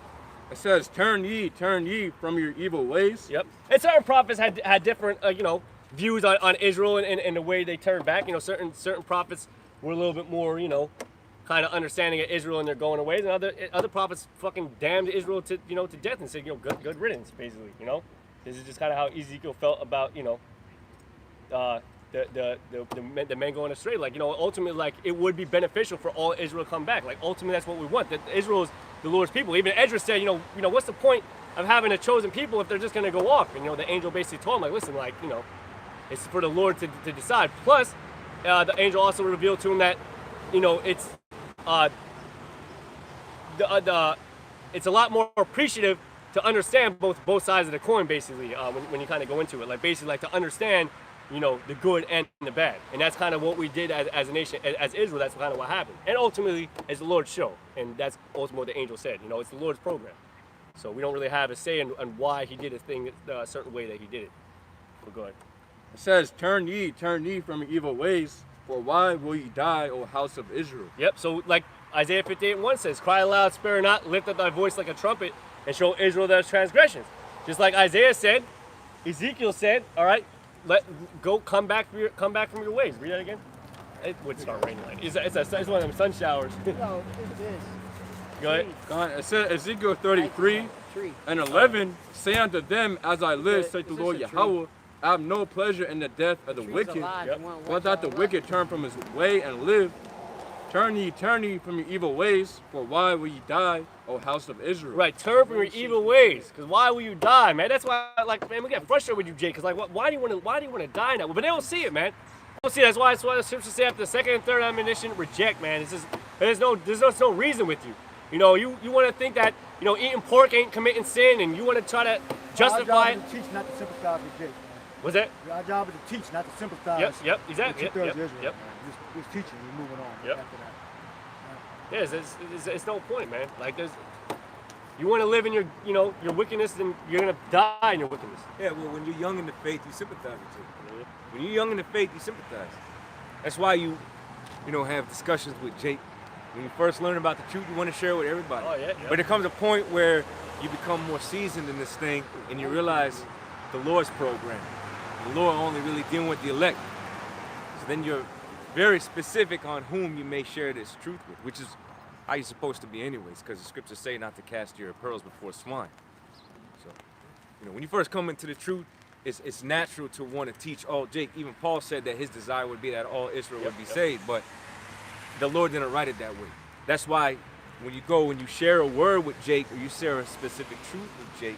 [SPEAKER 2] It says, turn ye from your evil ways.
[SPEAKER 1] Yep. And certain prophets had different, views on Israel and the way they turned back. Certain prophets were a little bit more, kind of understanding of Israel and their going away, and other prophets fucking damned Israel to death and said, good riddance, basically. This is just kind of how Ezekiel felt about, the men going astray. Like, ultimately, like, it would be beneficial for all Israel to come back. Like, ultimately, that's what we want. That Israel is the Lord's people. Even Ezra said, what's the point of having a chosen people if they're just going to go off? And, the angel basically told him, like, listen, like, it's for the Lord to decide. Plus, the angel also revealed to him that, it's it's a lot more appreciative to understand both sides of the coin, basically, when you kind of go into it. Like, basically, like, to understand, the good and the bad. And that's kind of what we did as a nation, as Israel. That's kind of what happened. And ultimately, it's the Lord's show. And that's ultimately what the angel said. It's the Lord's program. So we don't really have a say on why he did a thing a certain way that he did it. But go ahead.
[SPEAKER 2] It says, turn ye from your evil ways, for why will ye die, O house of Israel?
[SPEAKER 1] Yep, so like Isaiah 58:1 says, cry aloud, spare not, lift up thy voice like a trumpet, and show Israel their transgressions. Just like Isaiah said, Ezekiel said, all right, come back from your ways. Read that again. It would start raining. Like it's one of them sun showers.
[SPEAKER 4] No, it's this.
[SPEAKER 1] Go ahead.
[SPEAKER 2] It says Ezekiel 33:11, say unto them, As I live, saith the Lord Yahweh, I have no pleasure in the death of the wicked, but that the wicked turn from his way and live. Turn ye from your evil ways, for why will ye die, O house of Israel?
[SPEAKER 1] Right, turn from your evil ways, because why will you die, man? That's why, like, man, we get frustrated with you, Jake, because like, why do you want to die now? But they don't see it, man. They don't see it. That's why the scriptures say after the second and third admonition, reject, man. It's just there's no reason with you. You want to think that eating pork ain't committing sin, and you want to try to justify it.
[SPEAKER 5] Our job is to teach, not to sympathize with Jake.
[SPEAKER 1] What's that?
[SPEAKER 5] Our job is to teach, not to sympathize.
[SPEAKER 1] Yep, exactly.
[SPEAKER 5] With 2/3 of Israel.
[SPEAKER 1] Yep.
[SPEAKER 5] Just teaching, we're moving on.
[SPEAKER 1] Yep.
[SPEAKER 5] after that.
[SPEAKER 1] Yeah, it's no point, man. Like you want to live in your your wickedness, then you're gonna die in your wickedness.
[SPEAKER 2] Yeah, well, when you're young in the faith, you sympathize with it. When you're young in the faith, you sympathize. That's why you have discussions with Jake. When you first learn about the truth, you want to share it with everybody.
[SPEAKER 1] Oh, yeah.
[SPEAKER 2] But there comes a point where you become more seasoned in this thing, and you realize the Lord's program. The Lord only really dealing with the elect. So then you're very specific on whom you may share this truth with, which is how you're supposed to be anyways, because the scriptures say not to cast your pearls before swine. So, when you first come into the truth, it's natural to want to teach all Jake. Even Paul said that his desire would be that all Israel would be saved, but the Lord didn't write it that way. That's why when you go and you share a word with Jake, or you share a specific truth with Jake,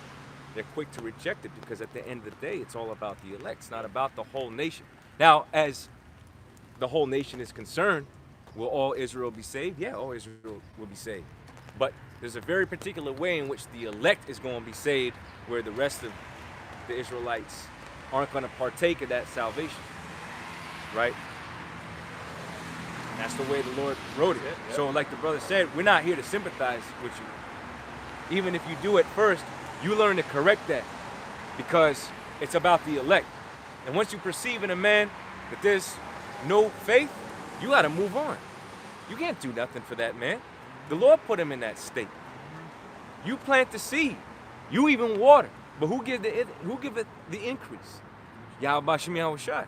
[SPEAKER 2] they're quick to reject it, because at the end of the day, it's all about the elect. It's not about the whole nation. Now, as the whole nation is concerned, will all Israel be saved? Yeah, all Israel will be saved. But there's a very particular way in which the elect is going to be saved, where the rest of the Israelites aren't going to partake of that salvation, right? That's the way the Lord wrote it. Yeah. So like the brother said, we're not here to sympathize with you. Even if you do at first, you learn to correct that, because it's about the elect. And once you perceive in a man that there's no faith, you got to move on. You can't do nothing for that man. The Lord put him in that state. You plant the seed. You even water. But who give it the increase? Yakalba Page.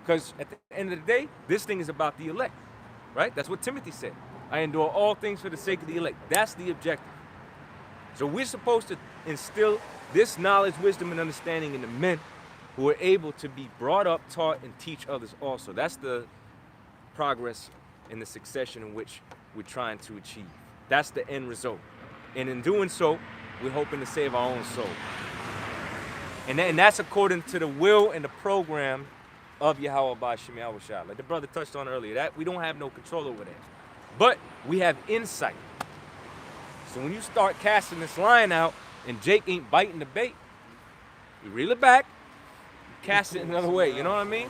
[SPEAKER 2] Because at the end of the day, this thing is about the elect, right? That's what Timothy said. I endure all things for the sake of the elect. That's the objective. So we're supposed to instill this knowledge, wisdom, and understanding in the men who are able to be brought up, taught, and teach others also. That's the progress in the succession in which we're trying to achieve. That's the end result. And in doing so, we're hoping to save our own soul. And that's according to the will and the program of Yakalba Page. Like the brother touched on earlier, that we don't have no control over that. But we have insight. So when you start casting this line out and Jake ain't biting the bait, you reel it back, cast it another way, you know what I mean?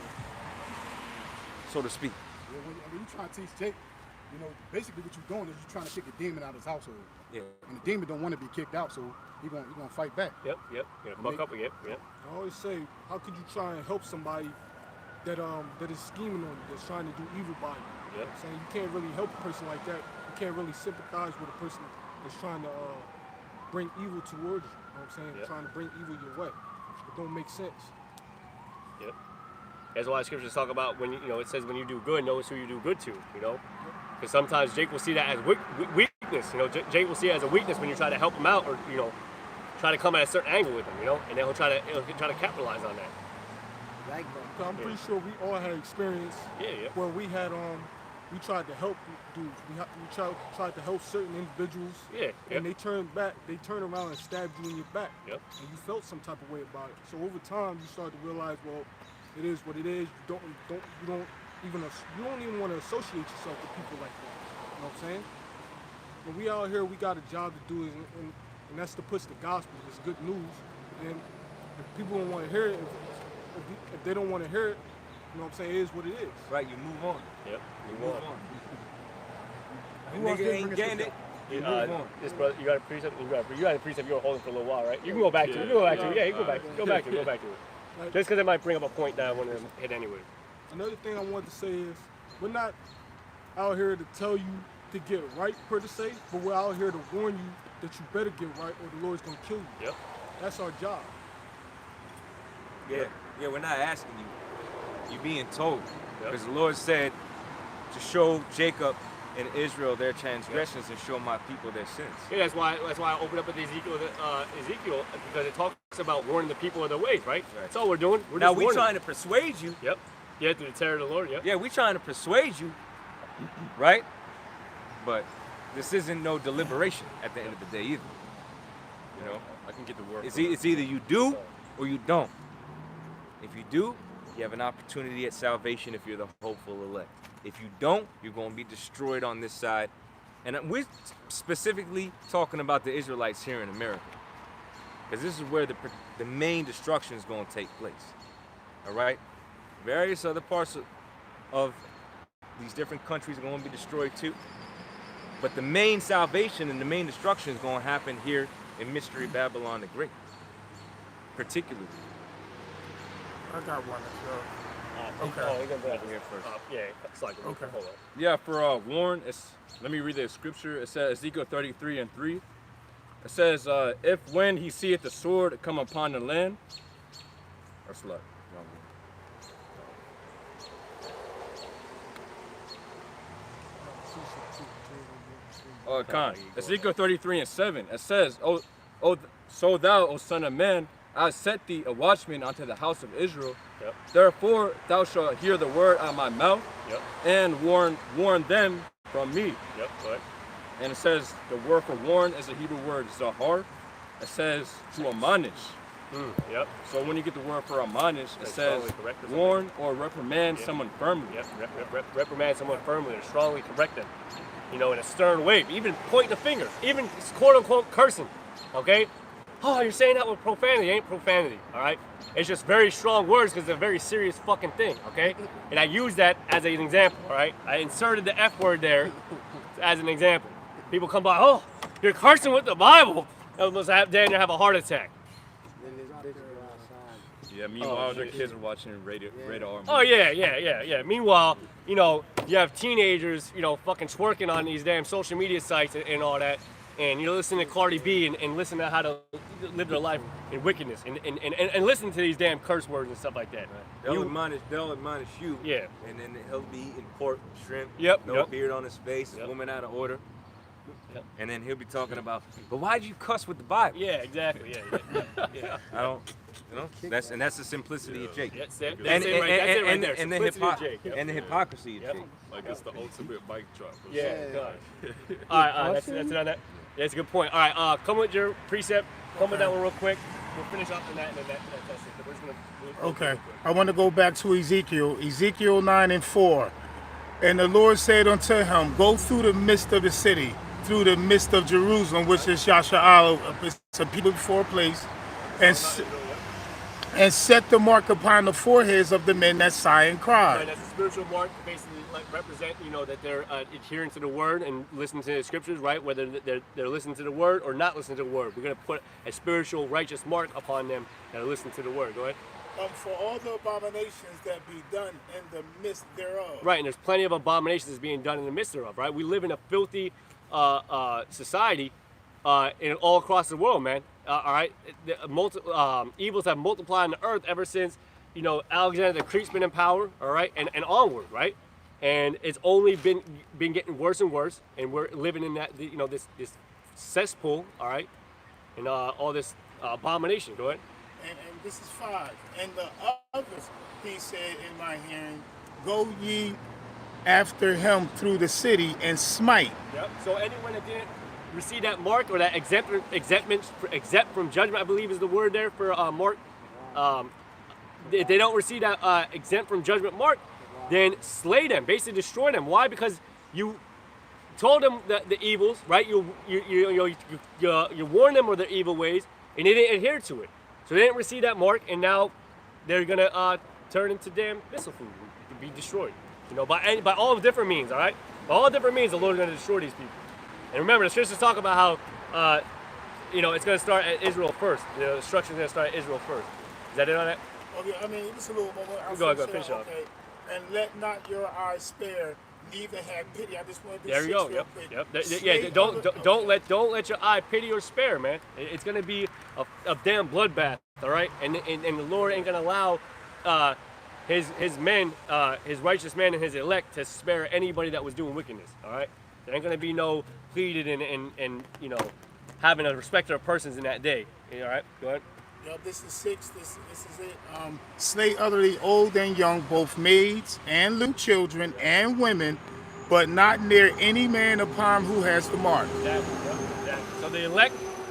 [SPEAKER 2] So to speak.
[SPEAKER 3] Yeah, when you try to teach Jake, basically what you're doing is you're trying to kick a demon out of his household.
[SPEAKER 2] Yeah.
[SPEAKER 3] And the demon don't want to be kicked out, so he's gonna fight back.
[SPEAKER 1] Yep. Buck up again. Yep.
[SPEAKER 6] I always say, how could you try and help somebody that is scheming on you, that's trying to do evil by you?
[SPEAKER 1] Yep.
[SPEAKER 6] I'm saying you can't really help a person like that. You can't really sympathize with a person that's trying to bring evil towards you. You know what I'm saying?
[SPEAKER 1] Yep.
[SPEAKER 6] Trying to bring evil your way. It don't make sense.
[SPEAKER 1] Yep. That's why scriptures talk about when it says when you do good, notice who you do good to. Because sometimes Jake will see that as weakness. Jake will see it as a weakness when you try to help him out, or try to come at a certain angle with him. And then he'll try to capitalize on that.
[SPEAKER 4] Right, bro.
[SPEAKER 6] I'm pretty sure we all had experience where we had we tried to help dudes. We tried to help certain individuals.
[SPEAKER 1] Yeah.
[SPEAKER 6] And they turned around and stabbed you in your back.
[SPEAKER 1] Yep.
[SPEAKER 6] And you felt some type of way about it. So over time, you start to realize, well, it is what it is. You don't even want to associate yourself with people like that. You know what I'm saying? When we out here, we got a job to do, and that's to push the gospel. It's good news. And if people don't want to hear it, if they don't want to hear it, you know what I'm saying, it is what it is.
[SPEAKER 2] Right, you move on.
[SPEAKER 1] Yep.
[SPEAKER 2] You move on.
[SPEAKER 3] Who
[SPEAKER 2] If
[SPEAKER 3] else
[SPEAKER 2] nigga
[SPEAKER 3] didn't
[SPEAKER 2] ain't
[SPEAKER 3] bring us
[SPEAKER 2] getting
[SPEAKER 3] this
[SPEAKER 2] it,
[SPEAKER 3] up?
[SPEAKER 2] you move on.
[SPEAKER 1] This brother, you got a precept. You got a precept you were holding for a little while, right? You can go back to it. You can go back to it. Yeah, you can go back to it. Go back to it.
[SPEAKER 6] Like,
[SPEAKER 1] Just because it might bring up a point that I want to hit anyway.
[SPEAKER 6] another thing I wanted to say is, we're not out here to tell you to get right per se, but we're out here to warn you that you better get right or the Lord's gonna kill you.
[SPEAKER 1] Yep.
[SPEAKER 6] That's our job.
[SPEAKER 2] Yeah, we're not asking you. You're being told.
[SPEAKER 1] Yep.
[SPEAKER 2] Because the Lord said to show Jacob and Israel their transgressions and show my people their sins.
[SPEAKER 1] Yeah, that's why I opened up with Ezekiel because it talks about warning the people of their ways, right? That's all we're doing. We're
[SPEAKER 2] Now
[SPEAKER 1] just
[SPEAKER 2] we're
[SPEAKER 1] warning
[SPEAKER 2] trying to persuade you.
[SPEAKER 1] Yep. Yeah, through the terror of the Lord. Yep.
[SPEAKER 2] Yeah, we're trying to persuade you, right? But this isn't no deliberation at the end of the day either. You know,
[SPEAKER 1] I can get the word.
[SPEAKER 2] it's either you do or you don't. If you do, you have an opportunity at salvation if you're the hopeful elect. If you don't, you're going to be destroyed on this side. And we're specifically talking about the Israelites here in America, because this is where the main destruction is going to take place. All right? Various other parts of
[SPEAKER 7] these different countries are going to be destroyed too. But the main salvation and the main destruction is going to happen here in Mystery Babylon the Great, particularly.
[SPEAKER 6] I got one as well.
[SPEAKER 1] Okay. Oh, you're gonna be here first. Yeah, it's like
[SPEAKER 6] Okay.
[SPEAKER 1] Hold on.
[SPEAKER 2] Yeah, for warn, let me read the scripture. It says Ezekiel 33:3. It says, if when he seeth the sword come upon the land, or slut. Khan. Ezekiel 33:7. It says, so thou, O son of man, I set thee a watchman unto the house of Israel.
[SPEAKER 1] Yep.
[SPEAKER 2] Therefore thou shalt hear the word out of my mouth,
[SPEAKER 1] Yep.
[SPEAKER 2] and warn them from me.
[SPEAKER 1] Yep. Go ahead.
[SPEAKER 2] And it says the word for warn is a Hebrew word zahar. It says to admonish.
[SPEAKER 1] Yep.
[SPEAKER 2] So when you get the word for admonish, it
[SPEAKER 1] That's
[SPEAKER 2] says
[SPEAKER 1] strongly correct or something.
[SPEAKER 2] warn or reprimand someone firmly.
[SPEAKER 1] Yep. Reprimand someone firmly and strongly correct them. You know, in a stern way. Even pointing the finger. Even quote unquote cursing. Okay. Oh, you're saying that with profanity. It ain't profanity, all right? It's just very strong words because it's a very serious fucking thing, okay? And I use that as an example, all right? I inserted the F word there as an example. People come by, oh, you're cursing with the Bible. Almost Daniel have a heart attack.
[SPEAKER 4] Then there's pictures outside.
[SPEAKER 2] Yeah, meanwhile, their kids are watching radar.
[SPEAKER 1] Oh, yeah. Meanwhile, you know, you have teenagers, you know, fucking twerking on these damn social media sites and all that. And you're listening to Cardi B and listen to how to live their life in wickedness and listen to these damn curse words and stuff like that.
[SPEAKER 7] They'll admonish you.
[SPEAKER 1] Yeah.
[SPEAKER 7] And then he'll be eating pork, shrimp,
[SPEAKER 1] Yep,
[SPEAKER 7] no
[SPEAKER 1] yep.
[SPEAKER 7] beard on his face,
[SPEAKER 1] Yep.
[SPEAKER 7] woman out of order.
[SPEAKER 1] Yep.
[SPEAKER 7] And then he'll be talking about, but why'd you cuss with the Bible?
[SPEAKER 1] Yeah, exactly. Yeah.
[SPEAKER 7] I don't, you know, that's the simplicity of Jake.
[SPEAKER 1] That's it right there.
[SPEAKER 7] And the
[SPEAKER 1] Simplicity of Jake. Yep.
[SPEAKER 7] and the hypocrisy of
[SPEAKER 1] Yep.
[SPEAKER 7] Jake.
[SPEAKER 8] Like it's the ultimate mic drop.
[SPEAKER 1] Yeah. All right. That's it on that. Yeah, that's a good point. All right. Come with your precept. Come with that one real quick. We'll finish off on that and then that's it. We're just gonna.
[SPEAKER 3] Okay, I want to go back to Ezekiel 9:4. And the Lord said unto him, go through the midst of the city, through the midst of Jerusalem, which is Yasha'al, it's a people before a place, and set the mark upon the foreheads of the men that sigh and cry.
[SPEAKER 1] Right, that's a spiritual mark, basically represent, you know, that they're adhering to the word and listening to the scriptures, right? Whether they're listening to the word or not listening to the word. We're going to put a spiritual righteous mark upon them that are listening to the word. Go ahead.
[SPEAKER 3] For all the abominations that be done in the midst thereof.
[SPEAKER 1] Right, and there's plenty of abominations being done in the midst thereof, right? We live in a filthy society all across the world, man. All right, evils have multiplied on the earth ever since, you know, Alexander the Great's been in power, all right, and onward, right? And it's only been getting worse and worse, and we're living in that, you know, this cesspool, all right, and all this abomination. Go ahead.
[SPEAKER 3] And this is 5. And the others, he said in my hearing, go ye after him through the city and smite.
[SPEAKER 1] Yep. So anyone that didn't receive that mark or that exempt from judgment, I believe is the word there for mark. If they don't receive that exempt from judgment mark, then slay them, basically destroy them. Why? Because you told them the evils, right? You warned them of their evil ways, and they didn't adhere to it. So they didn't receive that mark, and now they're gonna turn into damn missile food to be destroyed. You know, by all different means, all right? By all different means, the Lord is gonna destroy these people. And remember, the scriptures talk about how, you know, it's gonna start at Israel first. The destruction is gonna start at Israel first. Is that it on that?
[SPEAKER 3] Okay, I mean, just a little moment.
[SPEAKER 1] Go ahead, finish off.
[SPEAKER 3] Okay. And let not your eyes spare, neither have pity. I just want to do
[SPEAKER 1] There you go. Yep. Don't let your eye pity or spare, man. It's gonna be a damn bloodbath, all right? And the Lord ain't gonna allow his men, his righteous men and his elect to spare anybody that was doing wickedness, all right? There ain't gonna be no pleaded and you know, having a respect of persons in that day. All right, go ahead.
[SPEAKER 3] Yep, this is 6. This is it. Slay utterly old and young, both maids and little children and women, but not near any man upon who has the mark.
[SPEAKER 1] Exactly. So the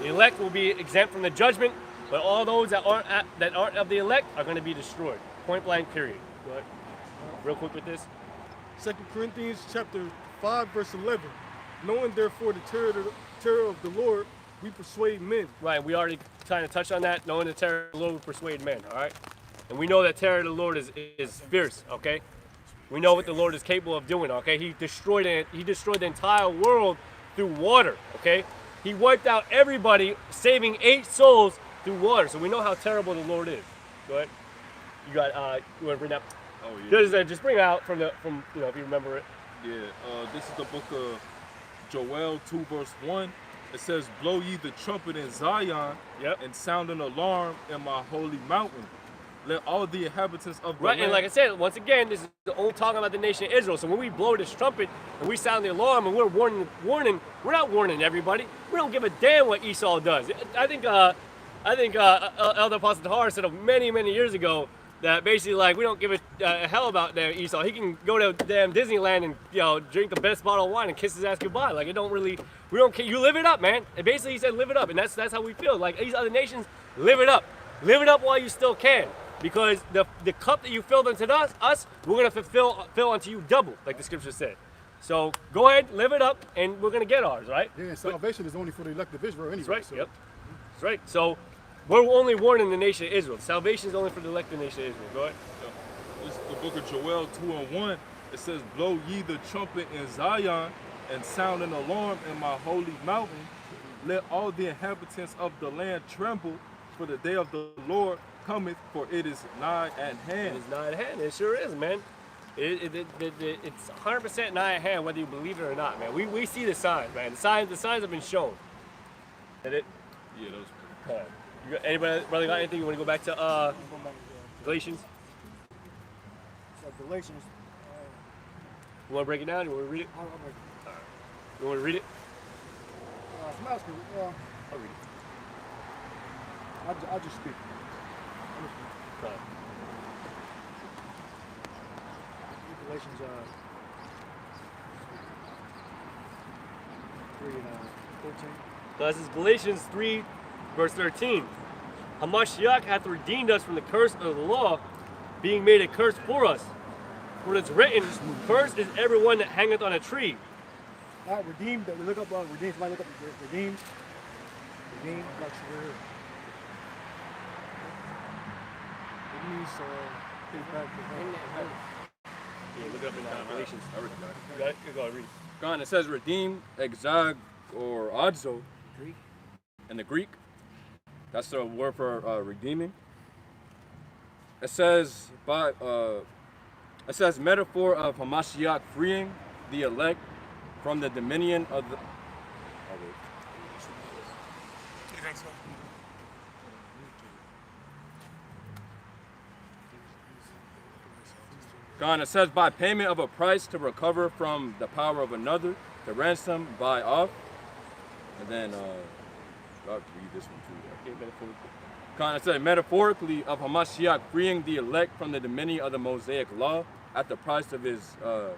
[SPEAKER 1] elect will be exempt from the judgment, but all those that aren't of the elect are going to be destroyed. Point blank. Period. Go ahead. Real quick with this.
[SPEAKER 6] 2 Corinthians chapter 5, verse 11. Knowing therefore the terror of the Lord, we persuade men.
[SPEAKER 1] Right, we already kind of touched on that. Knowing the terror of the Lord will persuade men, all right? And we know that terror of the Lord is fierce, okay? We know what the Lord is capable of doing, okay? He destroyed the entire world through water, okay? He wiped out everybody, saving 8 souls through water. So we know how terrible the Lord is. Go ahead. You got you want to bring that?
[SPEAKER 8] Oh yeah.
[SPEAKER 1] Just bring it out from if you remember it.
[SPEAKER 8] Yeah. This is the book of Joel 2 verse 1. It says, "Blow ye the trumpet in Zion,
[SPEAKER 1] Yep.
[SPEAKER 8] and sound an alarm in my holy mountain. Let all the inhabitants of the
[SPEAKER 1] Right,
[SPEAKER 8] land."
[SPEAKER 1] and like I said, once again, this is only talking about the nation of Israel. So when we blow this trumpet and we sound the alarm and we're warning, we're not warning everybody. We don't give a damn what Esau does. I think Elder Apostle Tahar said many years ago that basically like we don't give a hell about damn Esau. He can go to damn Disneyland and drink the best bottle of wine and kiss his ass goodbye. Like we don't care. You live it up, man. And basically he said live it up, and that's how we feel. Like these other nations, live it up while you still can. Because the cup that you filled unto us, we're going to fill unto you double, like the scripture said. So go ahead, live it up, and we're going to get ours, right?
[SPEAKER 3] Yeah, salvation is only for the elect of Israel anyway.
[SPEAKER 1] That's right,
[SPEAKER 3] so.
[SPEAKER 1] yep. That's right. So we're only warning the nation of Israel. Salvation is only for the elected nation of Israel. Go ahead.
[SPEAKER 8] This is the book of Joel 2 and 1. It says, "Blow ye the trumpet in Zion, and sound an alarm in my holy mountain. Let all the inhabitants of the land tremble, for the day of the Lord cometh, for it is nigh at hand."
[SPEAKER 1] It is nigh at hand. It sure is, man. It's 100% nigh at hand, whether you believe it or not, man. We see the signs, man. The signs have been shown. Is it?
[SPEAKER 8] Yeah, those.
[SPEAKER 1] All right. Anybody brother got anything? You want to go back to Galatians?
[SPEAKER 5] So Galatians.
[SPEAKER 1] You want to break it down? You want to read it?
[SPEAKER 5] I'll break it.
[SPEAKER 1] You want to read it?
[SPEAKER 5] Somebody else can,
[SPEAKER 1] I'll read it.
[SPEAKER 5] I'll just speak.
[SPEAKER 1] Go ahead.
[SPEAKER 5] Galatians 3 and 14.
[SPEAKER 1] So this is Galatians 3, verse 13. Hamashiach hath redeemed us from the curse of the law, being made a curse for us. For it's written, cursed is everyone that hangeth on a tree.
[SPEAKER 5] Redeemed, we look up redeemed. Somebody look up redeemed. Redeemed, got you right here.
[SPEAKER 6] It means pay back the
[SPEAKER 1] Yeah, look it up in Galatians.
[SPEAKER 8] I already got it.
[SPEAKER 1] You got it? Go ahead, read it.
[SPEAKER 2] God, it says redeem, exag, or adzo.
[SPEAKER 5] Greek.
[SPEAKER 2] In the Greek. That's the word for redeeming. It says metaphor of Hamashiach freeing the elect from the dominion of the. God, it says by payment of a price to recover from the power of another, to ransom, buy off. And then I'll read this one too. God, it says metaphorically of Hamashiach freeing the elect from the dominion of the Mosaic law at the price of his
[SPEAKER 5] That'd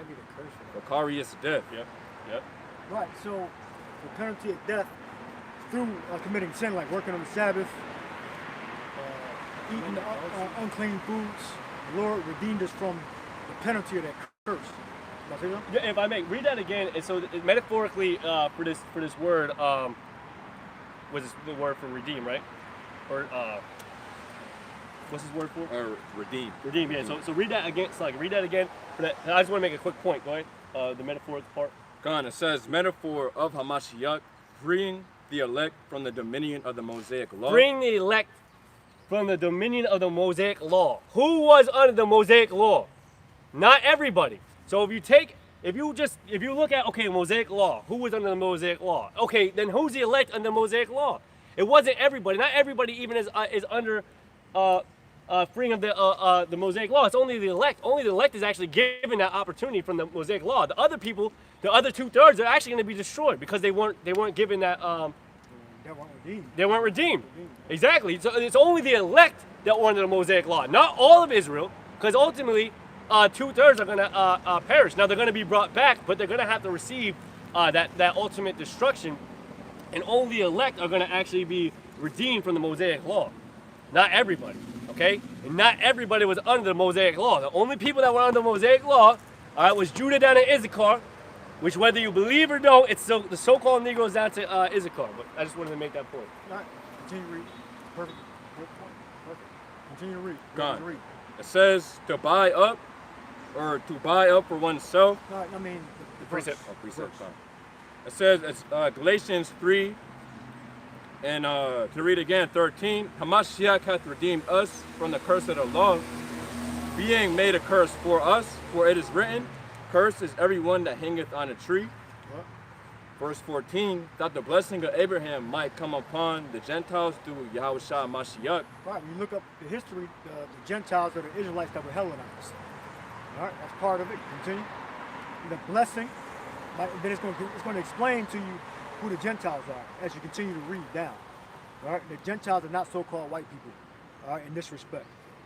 [SPEAKER 5] be the curse.
[SPEAKER 2] vicarious death.
[SPEAKER 1] Yep.
[SPEAKER 5] Right, so the penalty of death through committing sin, like working on the Sabbath, eating unclean foods, the Lord redeemed us from the penalty of that curse.
[SPEAKER 1] Yeah, if I may read that again, and so metaphorically for this word, was the word for redeem, right? Or what's his word for?
[SPEAKER 2] Redeem.
[SPEAKER 1] Redeem. Yeah. So read that again. So read that again. But I just want to make a quick point. Go ahead. The metaphorical part.
[SPEAKER 2] God, it says metaphor of Hamashiach freeing the elect from the dominion of the Mosaic law.
[SPEAKER 1] Freeing the elect from the dominion of the Mosaic law. Who was under the Mosaic law? Not everybody. So if you look at, okay, Mosaic law, who was under the Mosaic law? Okay, then who's the elect under the Mosaic law? It wasn't everybody. Not everybody even is under freeing of the Mosaic law. It's only the elect. Only the elect is actually given that opportunity from the Mosaic law. The other people, the other 2/3, are actually going to be destroyed because they weren't given that. They weren't redeemed. Exactly. So it's only the elect that were under the Mosaic law, not all of Israel, because ultimately 2/3 are going to perish. Now they're going to be brought back, but they're going to have to receive that ultimate destruction, and only the elect are going to actually be redeemed from the Mosaic law. Not everybody, okay? And not everybody was under the Mosaic law. The only people that were under the Mosaic law, was Judah down to Issachar, which whether you believe or don't, it's still the so-called Negroes down to Issachar. But I just wanted to make that point.
[SPEAKER 5] All right, continue to read. Perfect. Good point. Perfect. Continue to read.
[SPEAKER 2] God.
[SPEAKER 5] Read.
[SPEAKER 2] It says to buy up or to buy up for oneself.
[SPEAKER 5] No, I mean the
[SPEAKER 1] Precept.
[SPEAKER 5] verse.
[SPEAKER 2] Oh, precept. Fine. It says it's Galatians 3 and to read again 13. Hamashiach hath redeemed us from the curse of the law, being made a curse for us, for it is written, cursed is everyone that hangeth on a tree.
[SPEAKER 5] What?
[SPEAKER 2] Verse 14, that the blessing of Abraham might come upon the Gentiles through Yahushua Mashiach.
[SPEAKER 5] Right, when you look up the history, the Gentiles are the Israelites that were Hellenized. All right, that's part of it. Continue. The blessing, then it's going to explain to you who the Gentiles are as you continue to read down. All right, the Gentiles are not so-called white people. All right, in this respect,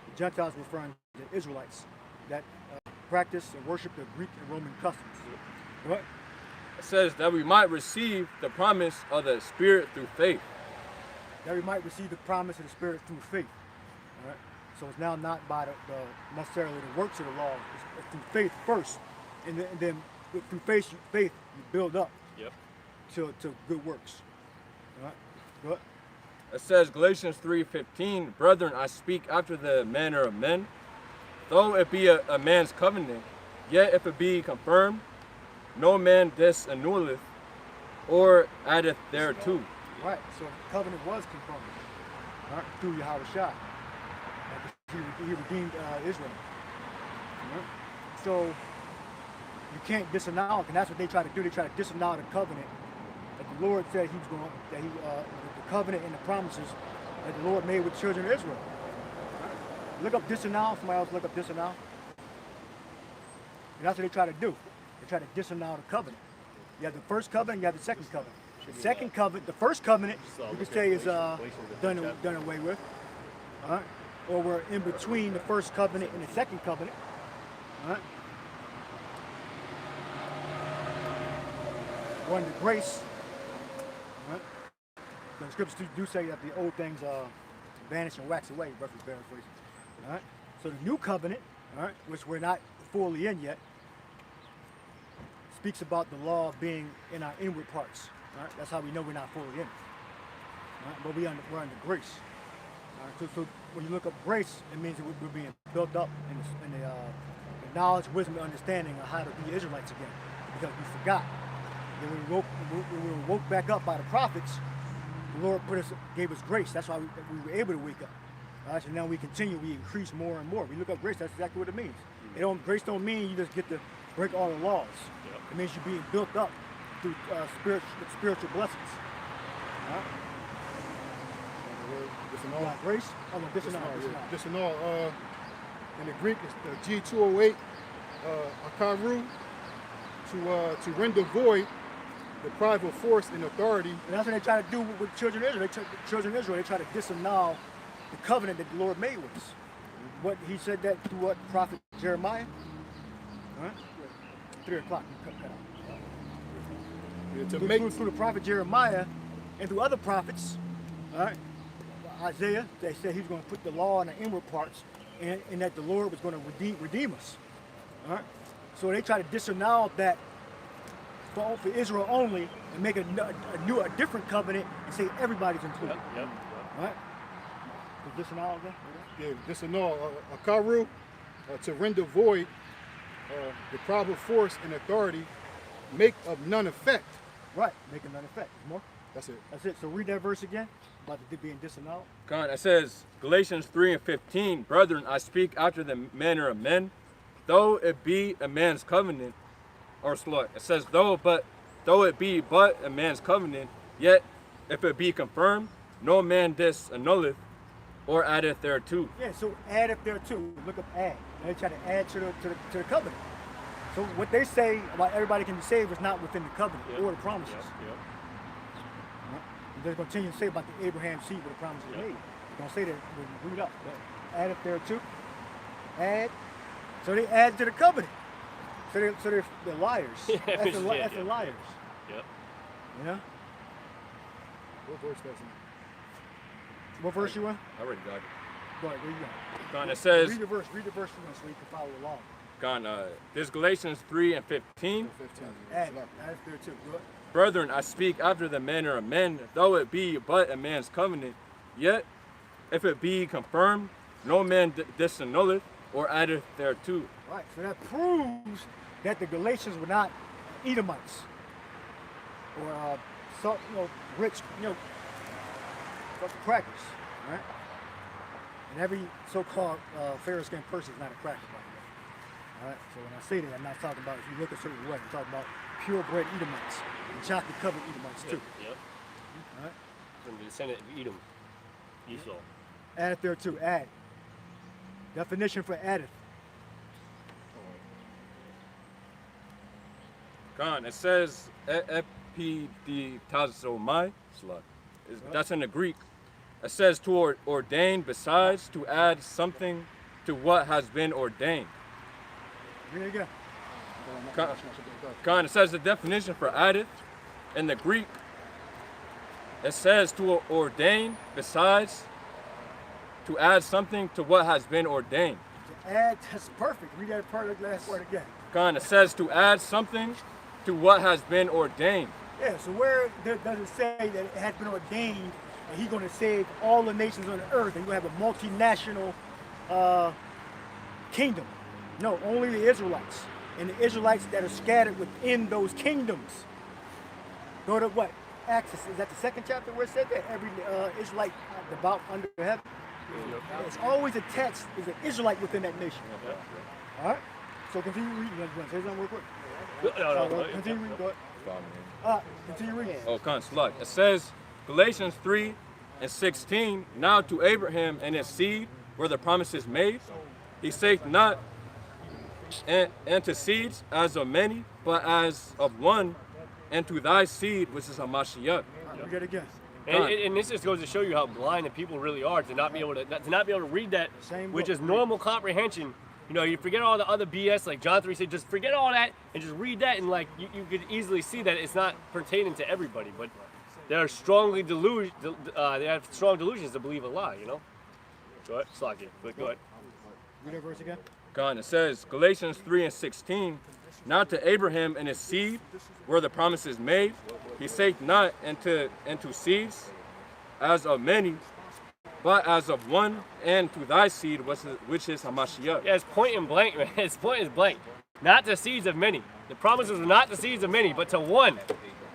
[SPEAKER 5] the Gentiles are referring to the Israelites that practice and worship the Greek and Roman customs. All right.
[SPEAKER 2] It says that we might receive the promise of the Spirit through faith.
[SPEAKER 5] That we might receive the promise of the Spirit through faith. All right. So it's now not by the necessarily the works of the law. It's through faith first, and then through faith you build up.
[SPEAKER 1] Yep.
[SPEAKER 5] To good works. All right. Go ahead.
[SPEAKER 2] It says Galatians 3:15, brethren, I speak after the manner of men, though it be a man's covenant, yet if it be confirmed, no man disannulleth or addeth thereto.
[SPEAKER 5] Right. So the covenant was confirmed. All right. Through Yahushua. He redeemed Israel. All right. So you can't disannul, and that's what they try to do. They try to disannul the covenant that the Lord said He was going, the covenant and the promises that the Lord made with the children of Israel. Right. Look up disannul. Somebody else look up disannul. And that's what they try to do. They try to disannul the covenant. You have the first covenant, you have the second covenant. The second covenant, the first covenant, you could say is done away with. All right. Or we're in between the first covenant and the second covenant. All right. We're under grace. All right. The scriptures do say that the old things vanish and wax away, roughly paraphrasing. All right. So the new covenant, all right, which we're not fully in yet, speaks about the law being in our inward parts. All right. That's how we know we're not fully in it. All right. But we're under grace. All right. So when you look up grace, it means that we're being built up in the knowledge, wisdom, and understanding of how to be Israelites again, because we forgot. Then when we were woke back up by the prophets, the Lord gave us grace. That's why we were able to wake up. All right, so now we continue, we increase more and more. We look up grace, that's exactly what it means. Grace don't mean you just get to break all the laws. Yep. It means you're being built up through spiritual blessings. All right?
[SPEAKER 3] Disannul.
[SPEAKER 5] Grace? Oh, no, disannul.
[SPEAKER 3] Disannul. In the Greek, it's the G208, akaru, to render void, deprive of force and authority.
[SPEAKER 5] And that's what they try to do with children of Israel. They try to disannul the covenant that the Lord made with us. What he said that through what prophet Jeremiah? All right? 3 o'clock. You cut that out. Through the prophet Jeremiah and through other prophets, all right? Isaiah, they said he was going to put the law in the inward parts, and that the Lord was going to redeem us. All right? So they try to disannul that for Israel only and make a different covenant and say everybody's included.
[SPEAKER 1] Yep.
[SPEAKER 5] All right? So disannul again?
[SPEAKER 3] Yeah, disannul. Akaru, to render void, deprive of force and authority, make of none effect.
[SPEAKER 5] Right, make of none effect. More?
[SPEAKER 3] That's it.
[SPEAKER 5] That's it. So read that verse again about the being disannulled.
[SPEAKER 2] God, it says Galatians 3:15, brethren, I speak after the manner of men, though it be a man's covenant, or slut. It says though it be but a man's covenant, yet if it be confirmed, no man disannulleth or addeth thereto.
[SPEAKER 5] Yeah, so add if thereto. Look up add. They try to add to the covenant. So what they say about everybody can be saved is not within the covenant or the promises.
[SPEAKER 1] Yep.
[SPEAKER 5] They're going to continue to say about the Abraham seed where the promise is made. They're going to say that when you read up. Add if thereto. Add. So they add to the covenant. So they're liars. That's the liars.
[SPEAKER 1] Yep.
[SPEAKER 5] You know?
[SPEAKER 3] What verse that's in?
[SPEAKER 5] What verse you in?
[SPEAKER 2] I already got it.
[SPEAKER 5] Go ahead, where you go?
[SPEAKER 2] God, it says,
[SPEAKER 5] Read the verse for me so you can follow along.
[SPEAKER 2] God, this Galatians 3:15.
[SPEAKER 5] Add if thereto. Go ahead.
[SPEAKER 2] Brethren, I speak after the manner of men, though it be but a man's covenant, yet if it be confirmed, no man disannulleth or addeth thereto.
[SPEAKER 5] Right, so that proves that the Galatians were not Edomites or rich, crackers, right? And every so-called fair-skinned person is not a cracker, by the way. All right, so when I say that, I'm not talking about if you look a certain way. I'm talking about purebred Edomites and chocolate-covered Edomites too.
[SPEAKER 1] Yep.
[SPEAKER 5] All right.
[SPEAKER 1] From the descendant of Edom, Esau.
[SPEAKER 5] Addeth thereto, add. Definition for addeth.
[SPEAKER 2] Con, it says epiditazomai. That's in the Greek. It says to ordain, besides, to add something to what has been ordained.
[SPEAKER 5] Read it again.
[SPEAKER 2] Con, it says the definition for added in the Greek. It says to ordain, besides, to add something to what has been ordained.
[SPEAKER 5] To add, that's perfect. Read that part of the last word again.
[SPEAKER 2] Con, it says to add something to what has been ordained.
[SPEAKER 5] Yeah, so where does it say that it has been ordained and he's going to save all the nations on the earth and you're going to have a multinational kingdom? No, only the Israelites. And the Israelites that are scattered within those kingdoms. Go to what? Acts, is that the second chapter where it said that? Every Israelite devout under heaven? It's always attached, is an Israelite within that nation. All right? So continue reading. You want to say something real quick?
[SPEAKER 1] No.
[SPEAKER 5] Continue reading. Go ahead. Continue reading.
[SPEAKER 2] Oh, con, slug. It says, Galatians 3:16, now to Abraham and his seed were the promises made. He saith not and to seeds as of many, but as of one, and to thy seed, which is a Mashiach.
[SPEAKER 5] Read it again.
[SPEAKER 1] And this just goes to show you how blind the people really are to not be able to read that, which is normal comprehension. You know, you forget all the other BS, like John 3 said, just forget all that and just read that, and like you could easily see that it's not pertaining to everybody, but they are strongly they have strong delusions to believe a lie. You know. Go ahead, Slocky. Go ahead.
[SPEAKER 5] Read that verse again.
[SPEAKER 2] God, it says Galatians 3:16, now to Abraham and his seed were the promises made. He saith not into seeds as of many, but as of one, and to thy seed, which is Hamashiach.
[SPEAKER 1] Yeah, it's point and blank, man. His point is blank. Not the seeds of many. The promises are not the seeds of many, but to one.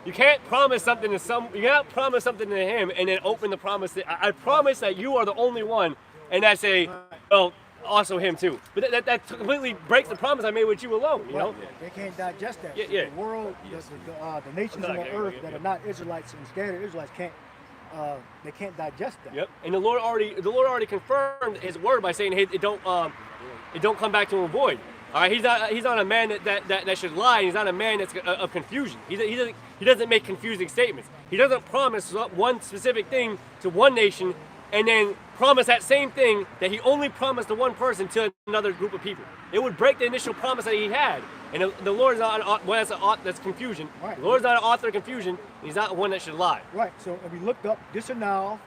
[SPEAKER 1] You can't promise something to you cannot promise something to him and then open the promise that I promise that you are the only one, and I say, oh, also him too. But that completely breaks the promise I made with you alone, you know?
[SPEAKER 5] They can't digest that.
[SPEAKER 1] Yeah.
[SPEAKER 5] The world, the nations on the earth that are not Israelites and scattered Israelites can't digest that.
[SPEAKER 1] Yep. And the Lord already confirmed his word by saying it don't come back to him void. All right, he's not a man that should lie. He's not a man that's of confusion. He doesn't make confusing statements. He doesn't promise one specific thing to one nation and then promise that same thing that he only promised to one person to another group of people. It would break the initial promise that he had. And the Lord is not one that's confusion. Right. The Lord is not an author of confusion. He's not one that should lie.
[SPEAKER 5] Right. So we looked up disannul,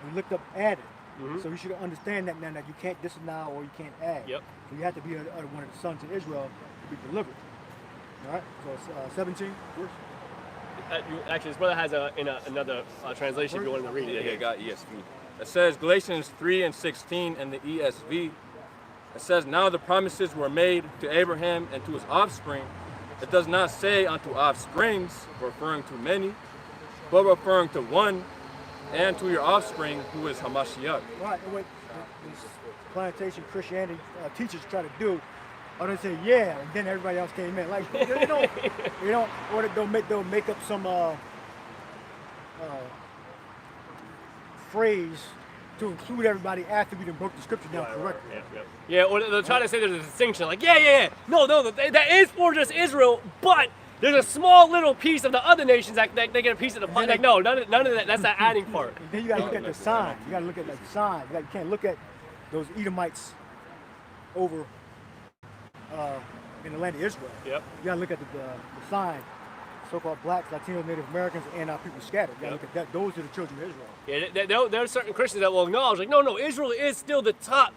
[SPEAKER 5] we looked up added. Mm-hmm. So you should understand that now that you can't disannul or you can't add.
[SPEAKER 1] Yep.
[SPEAKER 5] So you have to be one of the sons of Israel to be delivered. All right. So it's 17.
[SPEAKER 1] Actually, this brother has another translation if you want to read it.
[SPEAKER 2] Yeah, got ESV. It says Galatians 3:16 in the ESV. It says, now the promises were made to Abraham and to his offspring. It does not say unto offsprings, referring to many, but referring to one, and to your offspring, who is Hamashiach.
[SPEAKER 5] Right, and what these plantation Christianity teachers try to do, or they say, yeah, and then everybody else came in. Like, they don't, or they'll make up some phrase to include everybody after we done broke the scripture down correctly.
[SPEAKER 1] Yeah, or they'll try to say there's a distinction, like, no, that is for just Israel, but there's a small little piece of the other nations that they get a piece of the pie. Like, no, none of that, that's the adding part.
[SPEAKER 5] And then you gotta look at the sign. You gotta look at the sign. You can't look at those Edomites over in the land of Israel.
[SPEAKER 1] Yep.
[SPEAKER 5] You gotta look at the sign. So-called blacks, Latinos, Native Americans, and our people scattered. You gotta look at that. Those are the children of Israel.
[SPEAKER 1] Yeah, there are certain Christians that will acknowledge, like, no, Israel is still the top,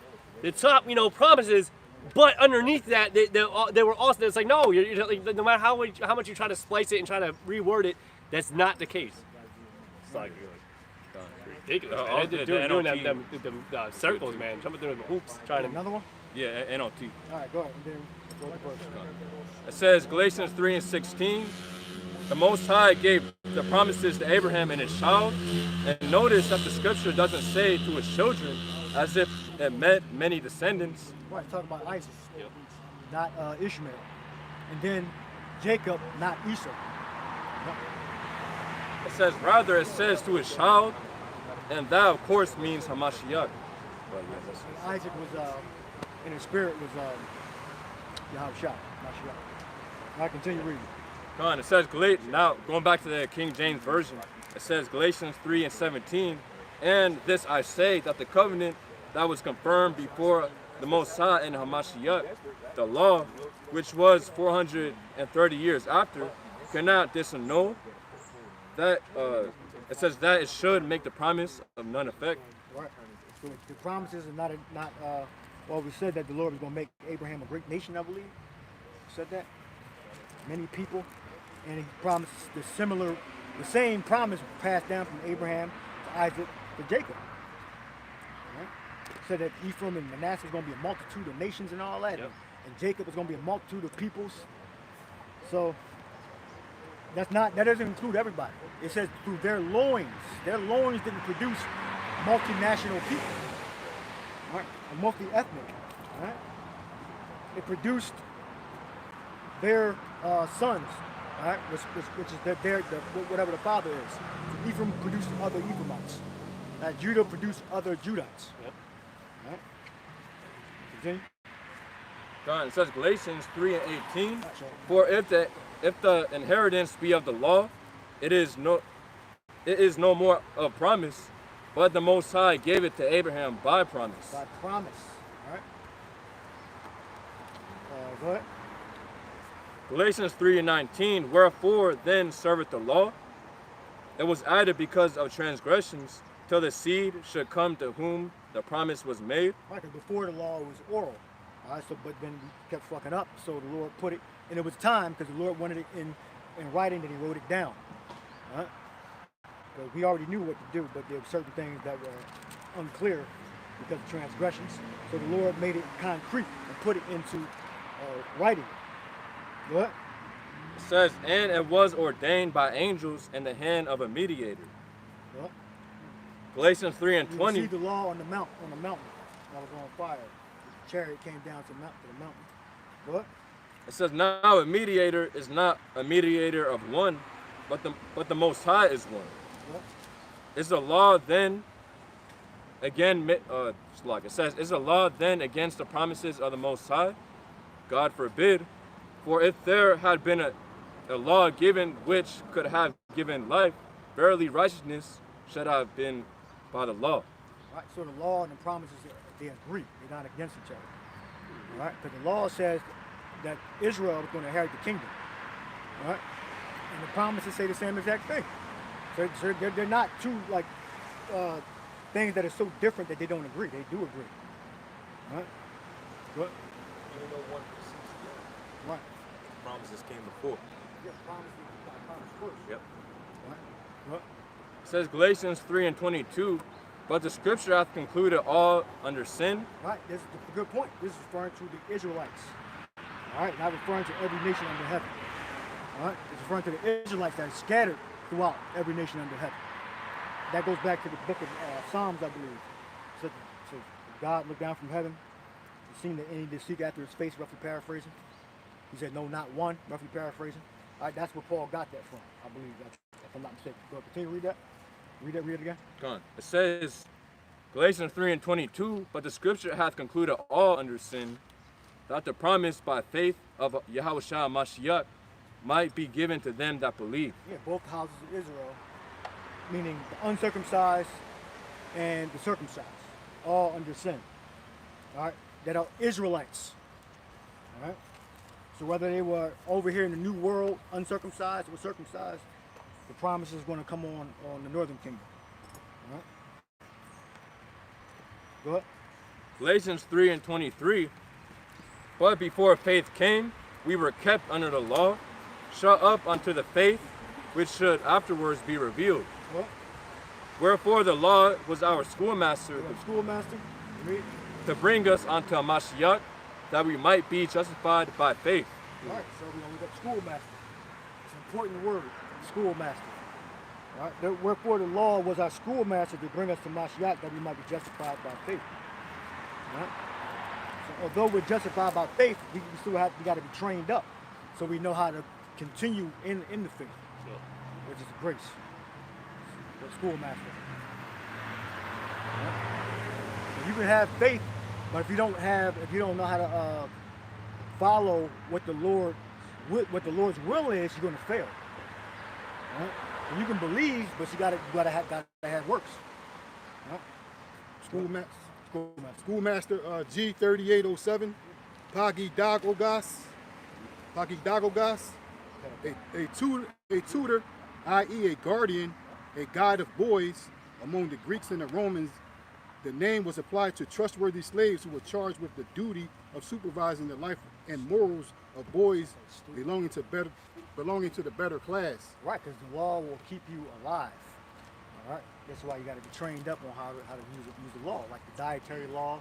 [SPEAKER 1] promises, but underneath that, they were also. It's like, no, like, no matter how much you try to splice it and try to reword it, that's not the case. It's like ridiculous. Man. They're doing them circles, man, jumping through the hoops, trying to.
[SPEAKER 5] Another one.
[SPEAKER 2] Yeah, NLT.
[SPEAKER 5] All right, go ahead. And then go to verse.
[SPEAKER 2] It says Galatians 3:16. The Most High gave the promises to Abraham and his child, and notice that the scripture doesn't say to his children, as if it meant many descendants.
[SPEAKER 5] Right, talk about Isaac, not Ishmael. And then Jacob, not Esau.
[SPEAKER 2] It says, rather it says to his child, and that of course means Hamashiach.
[SPEAKER 5] Isaac was, in his spirit was Yahushua, Mashiach. I continue reading.
[SPEAKER 2] Come on, it says, now going back to the King James Version, it says Galatians 3:17, and this I say, that the covenant that was confirmed before the Most High and Hamashiach, the law, which was 430 years after, cannot disannul. That it says that it should make the promise of none effect.
[SPEAKER 5] Right. So the promises are not well, we said that the Lord was going to make Abraham a great nation, I believe. Said that. Many people. And he promised the same promise passed down from Abraham to Isaac to Jacob. Right? Said that Ephraim and Manasseh is going to be a multitude of nations and all that.
[SPEAKER 1] Yep.
[SPEAKER 5] And Jacob is going to be a multitude of peoples. So that doesn't include everybody. It says through their loins didn't produce multinational people, right? Or multi-ethnic, right? It produced their sons, right? Which is their whatever the father is. So Ephraim produced other Ephraimites. Judah produced other Judites.
[SPEAKER 1] Yep.
[SPEAKER 5] Right? Continue.
[SPEAKER 2] God, it says Galatians 3:18, for if the inheritance be of the law, it is no more of promise, but the Most High gave it to Abraham by promise.
[SPEAKER 5] By promise. All right. Go ahead.
[SPEAKER 2] Galatians 3:19, wherefore then serveth the law? It was added because of transgressions, till the seed should come to whom the promise was made.
[SPEAKER 5] Right, because before the law was oral. All right, so but then we kept fucking up, so the Lord put it, and it was time because the Lord wanted it in writing, and He wrote it down. All right? Because we already knew what to do, but there were certain things that were unclear because of transgressions. So the Lord made it concrete and put it into writing. What?
[SPEAKER 2] It says, and it was ordained by angels in the hand of a mediator.
[SPEAKER 5] What?
[SPEAKER 2] Galatians 3:20.
[SPEAKER 5] You received the law on the mountain that was on fire. The chariot came down to the mountain. What?
[SPEAKER 2] It says, now a mediator is not a mediator of one, but the Most High is one.
[SPEAKER 5] What?
[SPEAKER 2] Is the law then again? It says, is the law then against the promises of the Most High? God forbid. For if there had been a law given which could have given life, verily righteousness should have been by the law.
[SPEAKER 5] Right. So the law and the promises, they agree. They're not against each other. All right. Because the law says that Israel is going to inherit the kingdom. All right. And the promises say the same exact thing. So they're not two things that are so different that they don't agree. They do agree. All right. What?
[SPEAKER 7] You know one precedes the other.
[SPEAKER 5] Right.
[SPEAKER 7] Promises came before.
[SPEAKER 5] Yeah, promise first.
[SPEAKER 7] Yep.
[SPEAKER 5] Right. What?
[SPEAKER 2] It says Galatians 3:22, but the scripture hath concluded all under sin.
[SPEAKER 5] Right, this is a good point. This is referring to the Israelites. All right, not referring to every nation under heaven. All right, it's referring to the Israelites that are scattered throughout every nation under heaven. That goes back to the book of Psalms, I believe. So God looked down from heaven, seen that any did seek after His face, roughly paraphrasing. He said, no, not one, roughly paraphrasing. All right, that's where Paul got that from, I believe, if I'm not mistaken. Go ahead, continue to read that. Read it again.
[SPEAKER 2] Come on. It says, Galatians 3:22, but the scripture hath concluded all under sin, that the promise by faith of Yahushua Mashiach might be given to them that believe.
[SPEAKER 5] Yeah, both houses of Israel, meaning the uncircumcised and the circumcised, all under sin. All right, that are Israelites. All right. So whether they were over here in the New World, uncircumcised or circumcised, the promise is going to come on the northern kingdom. All right. Go ahead.
[SPEAKER 2] Galatians 3:23, but before faith came, we were kept under the law, shut up unto the faith, which should afterwards be revealed.
[SPEAKER 5] What?
[SPEAKER 2] Wherefore the law was our schoolmaster.
[SPEAKER 5] Schoolmaster. Read.
[SPEAKER 2] to bring us unto a Mashiach, that we might be justified by faith.
[SPEAKER 5] All right, so we're going to look up schoolmaster. It's an important word, schoolmaster. All right, wherefore the law was our schoolmaster to bring us to Mashiach, that we might be justified by faith. All right? So although we're justified by faith, we got to be trained up, so we know how to continue in the faith, which is grace. The schoolmaster. All right? So you can have faith, but if you don't know how to follow what the Lord's will is, you're going to fail. All right? And you can believe, but you gotta have works.
[SPEAKER 3] Right? Schoolmaster G3807, Pagidagogas, a tutor, i.e. a guardian, a guide of boys among the Greeks and the Romans. The name was applied to trustworthy slaves who were charged with the duty of supervising the life and morals of boys belonging to the better class.
[SPEAKER 5] Right, because the law will keep you alive. All right, that's why you got to be trained up on how to use the law, like the dietary law,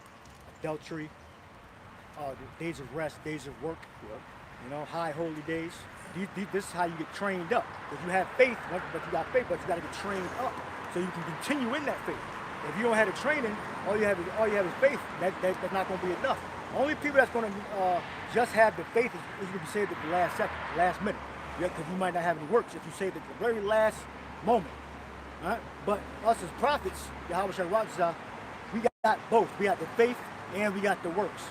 [SPEAKER 5] adultery, the days of rest, days of work. You know, high holy days. This is how you get trained up. Because you have faith, but you got faith, but you got to get trained up so you can continue in that faith. If you don't have the training, all you have is faith. That's not going to be enough. Only people that's going to just have the faith is going to be saved at the last second, last minute. Because you might not have any works if you saved at the very last moment. All right? But us as prophets, Yahweh, we got both. We got the faith and we got the works.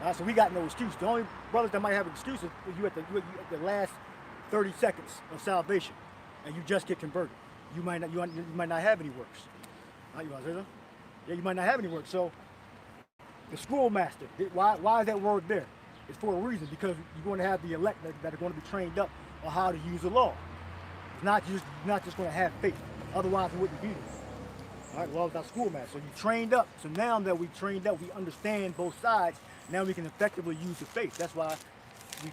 [SPEAKER 5] All right? So we got no excuse. The only brothers that might have an excuse is you at the last 30 seconds of salvation, and you just get converted. You might not have any works. All right, you want to say something? Yeah, you might not have any works. So the schoolmaster, why is that word there? It's for a reason, because you're going to have the elect that are going to be trained up on how to use the law. It's not just going to have faith. Otherwise, it wouldn't be this. All right, law is our schoolmaster. So you trained up. So now that we trained up, we understand both sides. Now we can effectively use the faith. That's why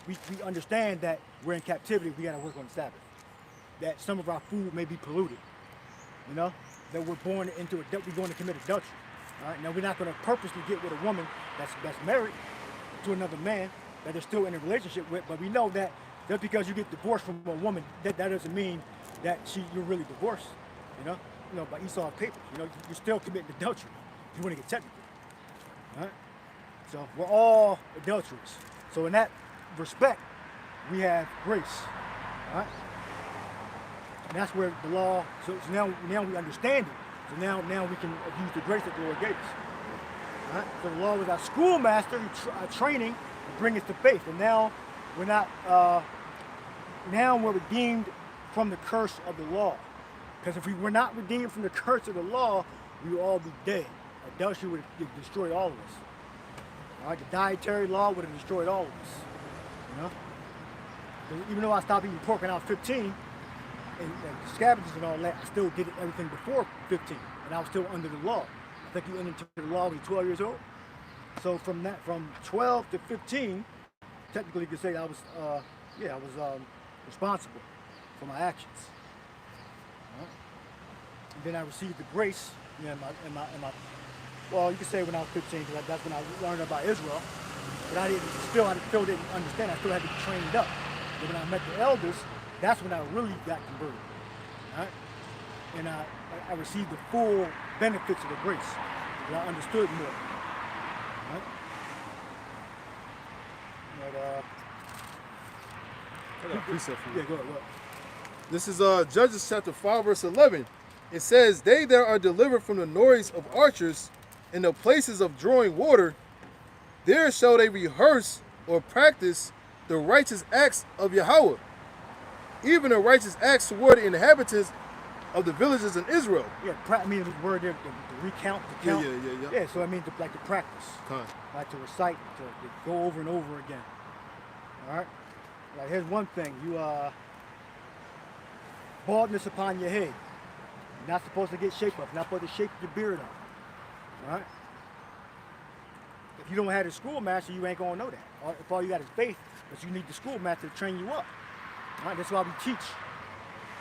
[SPEAKER 5] we understand that we're in captivity. We got to work on the Sabbath. That some of our food may be polluted. You know, that we're going to commit adultery. All right, now we're not going to purposely get with a woman that's married to another man that they're still in a relationship with, but we know that just because you get divorced from a woman, that doesn't mean that you're really divorced. You know, by Esau's papers. You know, you're still committing adultery. If you want to get technical. All right? So we're all adulterers. So in that respect, we have grace. All right? And that's where the law. So now we understand it. So now we can use the grace that the Lord gave us. All right? So the law was our schoolmaster, training to bring us to faith. And now we're not. Now we're redeemed from the curse of the law. Because if we were not redeemed from the curse of the law, we would all be dead. Adultery would have destroyed all of us. All right, the dietary law would have destroyed all of us. You know? So even though I stopped eating pork when I was 15, and scavengers and all that, I still did everything before 15, and I was still under the law. I think you entered into the law when you're 12 years old. So from 12 to 15, technically you could say I was responsible for my actions. And then I received the grace, you know, in my well, you could say when I was 15, because that's when I learned about Israel. But I still didn't understand. I still had to be trained up. But when I met the elders, that's when I really got converted. Right? And I received the full benefits of the grace. And I understood more. Right? But,
[SPEAKER 3] I got a precept for you.
[SPEAKER 5] yeah, go ahead.
[SPEAKER 3] This is Judges chapter 5, verse 11. It says, "They that are delivered from the noise of archers in the places of drawing water, there shall they rehearse or practice the righteous acts of Yahweh, even the righteous acts toward the inhabitants of the villages in Israel."
[SPEAKER 5] Yeah, I mean the word there, to recount, to count.
[SPEAKER 3] Yeah.
[SPEAKER 5] Yeah, so I mean like to practice. Like to recite, to go over and over again. All right? Like here's one thing. You baldness upon your head. You're not supposed to get shape up. You're not supposed to shape your beard up. All right? If you don't have the schoolmaster, you ain't going to know that. If all you got is faith, but you need the schoolmaster to train you up. All right? That's why we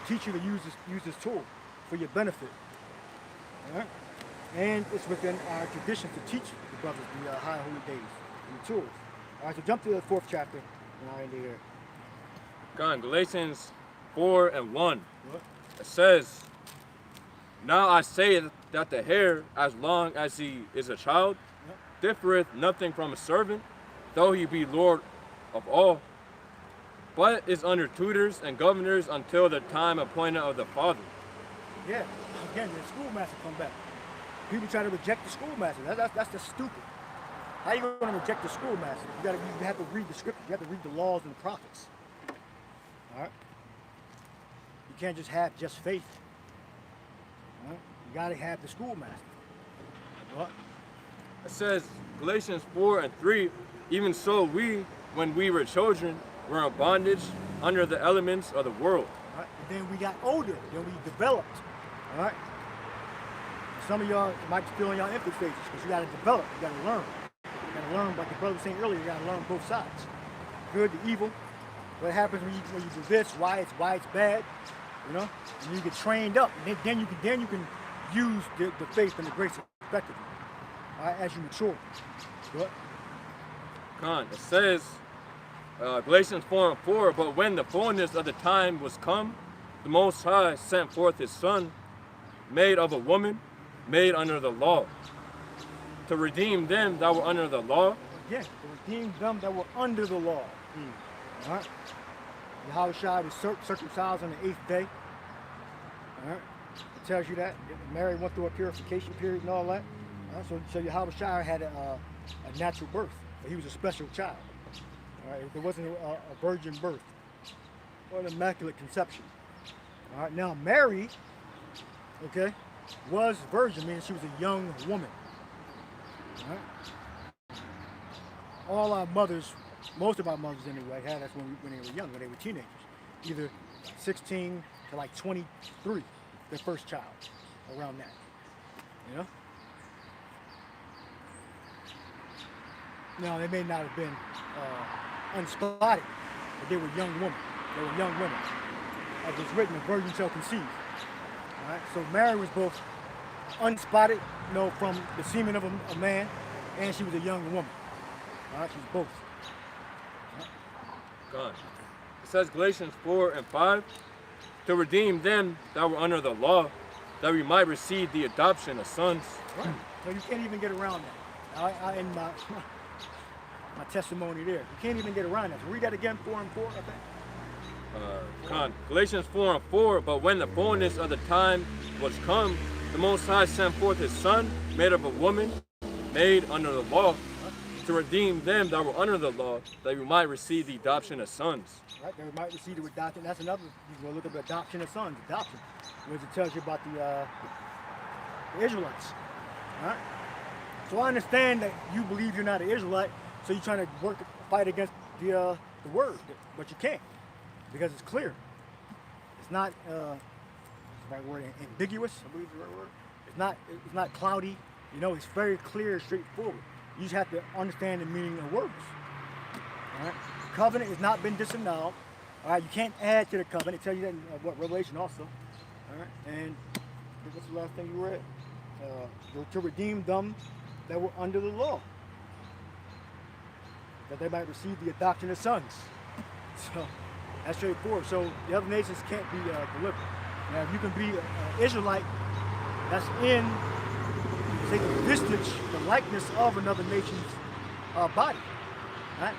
[SPEAKER 5] teach you to use this tool for your benefit. All right? And it's within our tradition to teach the brothers the high holy days and the tools. All right, so jump to the 4th chapter and I end here.
[SPEAKER 2] Gone. Galatians 4 and 1.
[SPEAKER 5] What?
[SPEAKER 2] It says, now I say that the heir, as long as he is a child, differeth nothing from a servant, though he be Lord of all, but is under tutors and governors until the time appointed of the father.
[SPEAKER 5] Yeah, again, the schoolmaster come back. People try to reject the schoolmaster. That's just stupid. How you going to reject the schoolmaster? You have to read the scriptures. You have to read the laws and the prophets. All right? You can't just have just faith. All right? You got to have the schoolmaster. What?
[SPEAKER 2] It says, Galatians 4 and 3, even so we, when we were children, were in bondage under the elements of the world.
[SPEAKER 5] All right? And then we got older. Then we developed. All right? Some of y'all might be still in y'all infant stages because you got to develop. You got to learn. You got to learn, like the brother was saying earlier, you got to learn both sides. Good to evil. What happens when you do this, why it's bad, you know? And you get trained up, and then you can use the faith and the grace effectively, all right, as you mature. What?
[SPEAKER 2] Con, it says, Galatians 4 and 4, but when the fullness of the time was come, the Most High sent forth his Son, made of a woman, made under the law, to redeem them that were under the law.
[SPEAKER 5] Yeah, to redeem them that were under the law. All right? Yahushua was circumcised on the 8th day. All right? It tells you that. Mary went through a purification period and all that. All right? So Yahushua had a natural birth, but he was a special child. All right? There wasn't a virgin birth or an immaculate conception. All right? Now Mary, okay, was virgin, meaning she was a young woman. All right? All our mothers, most of our mothers anyway, had us when they were young, when they were teenagers. Either 16 to like 23, their first child, around that. You know? Now, they may not have been unspotted, but they were young women. They were young women. As it's written, a virgin shall conceive. All right? So Mary was both unspotted, you know, from the semen of a man, and she was a young woman. All right? She was both.
[SPEAKER 2] God. It says Galatians 4 and 5, to redeem them that were under the law, that we might receive the adoption of sons.
[SPEAKER 5] Right. So you can't even get around that. In my testimony there, you can't even get around that. So read that again, 4 and 4, I think.
[SPEAKER 2] Galatians 4 and 4, but when the fullness of the time was come, the Most High sent forth his Son, made of a woman, made under the law, to redeem them that were under the law, that we might receive the adoption of sons.
[SPEAKER 5] Right, that we might receive the adoption. That's another, you can look at the adoption of sons, adoption, which it tells you about the Israelites. All right? So I understand that you believe you're not an Israelite, so you're trying to fight against the word, but you can't, because it's clear. It's not, what's the right word, ambiguous, I believe is the right word. It's not cloudy, you know, it's very clear, straightforward. You just have to understand the meaning of words. All right? Covenant has not been disannulled. All right, you can't add to the covenant. It tells you that in Revelation also. All right, and what's the last thing you read? To redeem them that were under the law, that they might receive the adoption of sons. So that's straightforward. So the other nations can't be delivered. Now, if you can be an Israelite that's in, say, the vestige, the likeness of another nation's body, right?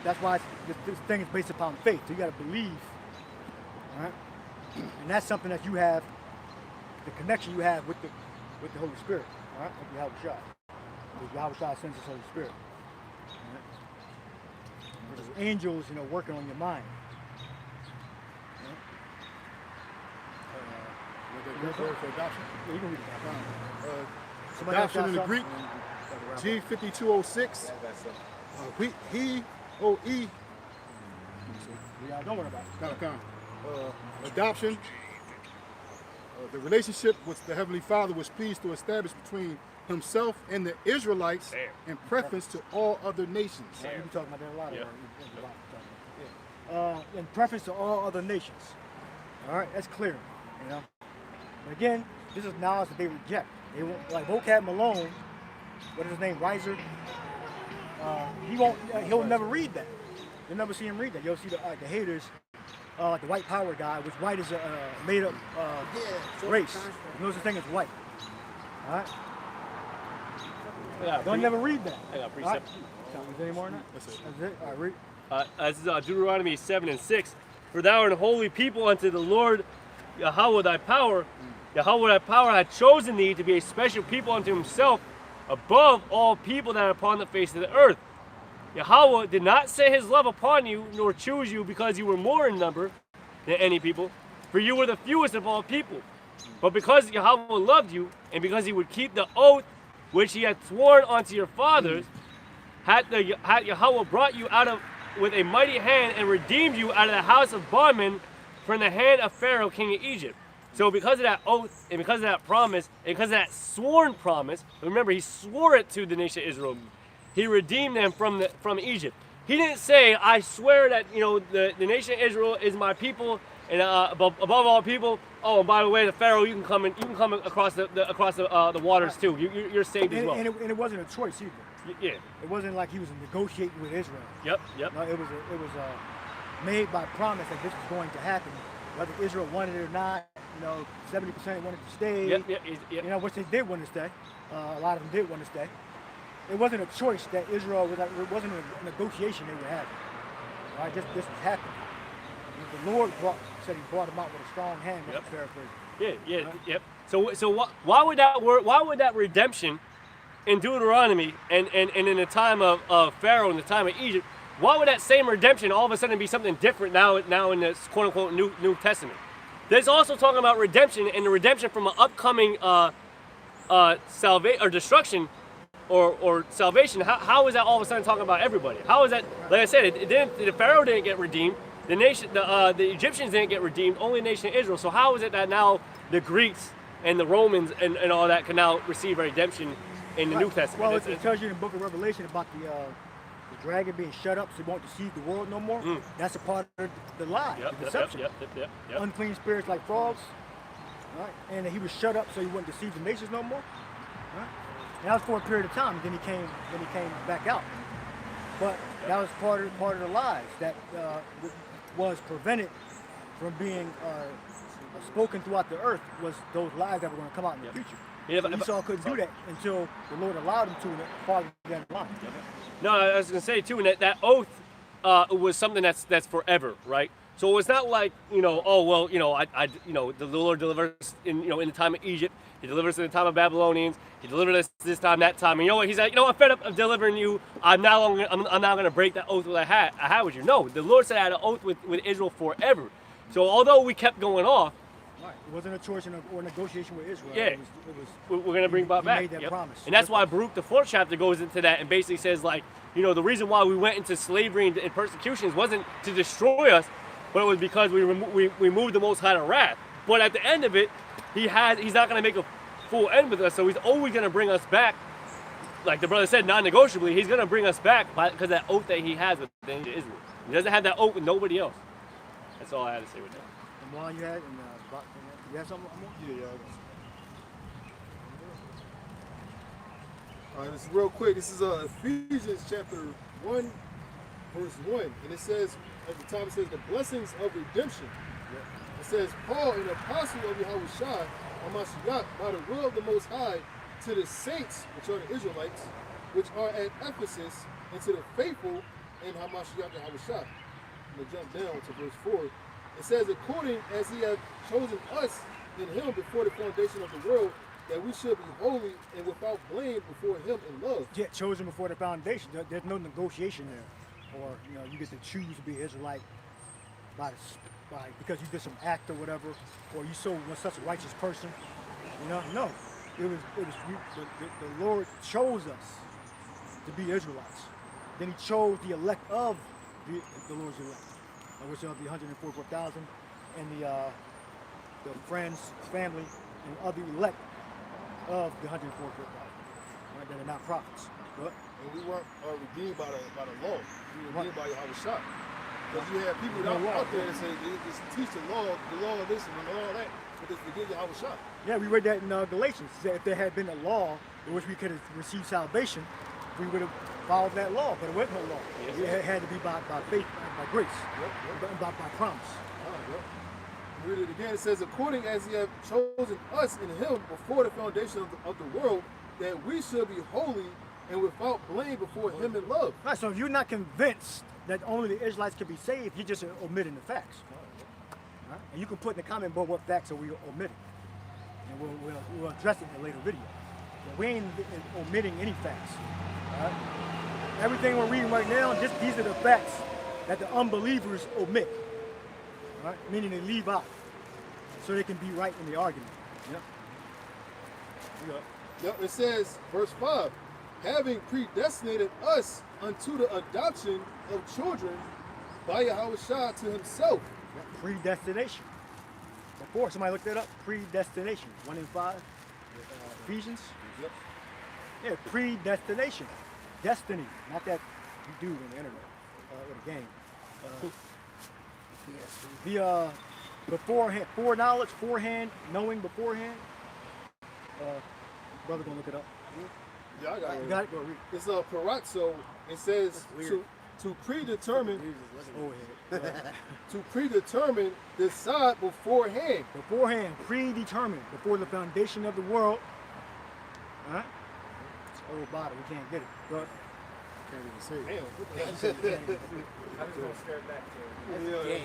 [SPEAKER 5] That's why this thing is based upon faith. So you got to believe, all right? And that's something that you have, the connection you have with the Holy Spirit, all right? With Yahushua. Because Yahushua sends his Holy Spirit. All right? There's angels, you know, working on your mind.
[SPEAKER 3] For adoption.
[SPEAKER 5] Yeah, you can read it.
[SPEAKER 3] Adoption in the Greek, G5206. He, O-E.
[SPEAKER 5] Yeah, don't worry about it.
[SPEAKER 3] Adoption. The relationship which the Heavenly Father was pleased to establish between himself and the Israelites in preference to all other nations.
[SPEAKER 5] You've been talking about that a lot. Yeah. In preference to all other nations. All right, that's clear. You know. But again, this is knowledge that they reject. They won't, like vocab Malone, what is his name, Reiser? He'll never read that. You'll never see him read that. You'll see the haters, like the white power guy, which white is a made up race. There's no such thing as white. All right. Don't never read that.
[SPEAKER 1] I got precept.
[SPEAKER 5] Is there any more on that? That's it. All right, read.
[SPEAKER 1] This is Deuteronomy 7 and 6. For thou art a holy people unto the Lord Yahweh thy power. Yahweh thy power hath chosen thee to be a special people unto himself above all people that are upon the face of the earth. Yahweh did not set his love upon you, nor choose you because you were more in number than any people, for you were the fewest of all people. But because Yahweh loved you, and because he would keep the oath which he had sworn unto your fathers, had Yahweh brought you out of with a mighty hand and redeemed you out of the house of bondmen from the hand of Pharaoh, king of Egypt. So because of that oath, and because of that promise, and because of that sworn promise, remember he swore it to the nation of Israel, he redeemed them from Egypt. He didn't say, I swear that the nation of Israel is my people, and above all people. Oh, and by the way, the Pharaoh, you can come across the waters too. You're saved as well.
[SPEAKER 5] And it wasn't a choice either.
[SPEAKER 1] Yeah.
[SPEAKER 5] It wasn't like he was negotiating with Israel.
[SPEAKER 1] Yep.
[SPEAKER 5] No, it was made by promise that this was going to happen, whether Israel wanted it or not. 70% wanted to stay.
[SPEAKER 1] Yep.
[SPEAKER 5] Which they did want to stay. A lot of them did want to stay. It wasn't a choice that Israel was. It wasn't a negotiation they were having. All right, this was happening. The Lord said he brought them out with a strong hand. That's paraphrasing.
[SPEAKER 1] Yeah. Yep. So why would that redemption in Deuteronomy and in the time of Pharaoh and the time of Egypt, why would that same redemption all of a sudden be something different now in this quote unquote New Testament? There's also talking about redemption and the redemption from an upcoming salvation or destruction or salvation. How is that all of a sudden talking about everybody? How is that? Like I said, the Pharaoh didn't get redeemed. The Egyptians didn't get redeemed. Only the nation of Israel. So how is it that now the Greeks and the Romans and all that can now receive redemption in the New Testament?
[SPEAKER 5] Well, it tells you in the book of Revelation about the dragon being shut up so he won't deceive the world no more. That's a part of the lie, the deception.
[SPEAKER 1] Yep.
[SPEAKER 5] Unclean spirits like frogs. Right? And he was shut up so he wouldn't deceive the nations no more. Right? And that was for a period of time. Then he came back out. But that was part of the lies that was prevented from being spoken throughout the earth, was those lies that were going to come out in the future. So Esau couldn't do that until the Lord allowed him to, and farther down the line.
[SPEAKER 1] No, I was going to say too, and that oath was something that's forever, right? So it's not like the Lord delivered us in the time of Egypt. He delivered us in the time of Babylonians. He delivered us this time, that time. And you know what? He's like, I'm fed up of delivering you. I'm not going to break that oath that I had with you. No, the Lord said I had an oath with Israel forever. So although we kept going off,
[SPEAKER 5] it wasn't a choice or negotiation with Israel.
[SPEAKER 1] Yeah, we're going to bring back.
[SPEAKER 5] Made that promise.
[SPEAKER 1] And that's why Baruch, the 4th chapter, goes into that and basically says, the reason why we went into slavery and persecutions wasn't to destroy us, but it was because we moved the Most High to wrath. But at the end of it, he's not going to make a full end with us, so he's always going to bring us back. Like the brother said, non-negotiably, he's going to bring us back because that oath that he has with Israel. He doesn't have that oath with nobody else. That's all I had to say with that.
[SPEAKER 5] And while you had, you have something more?
[SPEAKER 3] Yeah. All right, this is real quick. This is Ephesians chapter 1, verse 1. And it says, at the top it says, the blessings of redemption. Yeah. It says, Paul, an apostle of Yahushua, HaMashiach, by the will of the Most High, to the saints, which are the Israelites, which are at Ephesus, and to the faithful in HaMashiach Yahushua. I'm going to jump down to verse 4. It says, according as he hath chosen us in him before the foundation of the world, that we should be holy and without blame before him in love.
[SPEAKER 5] Yeah, chosen before the foundation. There's no negotiation there. Or, you get to choose to be Israelite because you did some act or whatever, or you so was such a righteous person. No. It was the Lord chose us to be Israelites. Then he chose the elect of the Lord's elect, which are the 144,000 and the friends, family, and other elect of the 144,000, right? That are not prophets. But
[SPEAKER 3] and we weren't redeemed by the law. We were redeemed by Yahushua. Because you have people out there that say they just teach the law of this and the law of that, but they forget Yahweh Shah.
[SPEAKER 5] Yeah, we read that in Galatians. It said if there had been a law in which we could have received salvation, we would have followed that law, but it wasn't no law. It had to be by faith, by grace, by promise.
[SPEAKER 3] Read it again. It says, according as he have chosen us in him before the foundation of the world, that we should be holy and without blame before him in love.
[SPEAKER 5] Right, so if you're not convinced that only the Israelites can be saved, you're just omitting the facts. Right? And you can put in the comment below what facts are we omitting. And we'll address it in a later video. But we ain't omitting any facts. Right? Everything we're reading right now, these are the facts that the unbelievers omit. Right? Meaning they leave out. So they can be right in the argument.
[SPEAKER 3] Yep, it says, verse 5, having predestinated us unto the adoption of children by Yahweh Shah to himself.
[SPEAKER 5] Yep. Predestination. Before, somebody looked that up. Predestination. 1 in 5. Ephesians.
[SPEAKER 3] Yep.
[SPEAKER 5] Yeah, predestination. Destiny. Not that you do on the internet with a game. The beforehand, foreknowledge, forehand, knowing beforehand. Brother gonna look it up.
[SPEAKER 3] Yeah, I got it.
[SPEAKER 5] You got it? Go read.
[SPEAKER 3] It's a parazzo. It says to predetermine. To predetermine, decide beforehand.
[SPEAKER 5] Beforehand, predetermined, before the foundation of the world. All right? It's an old bottle, we can't get it. But
[SPEAKER 3] Can't even say it.
[SPEAKER 4] I'm just gonna stare back there.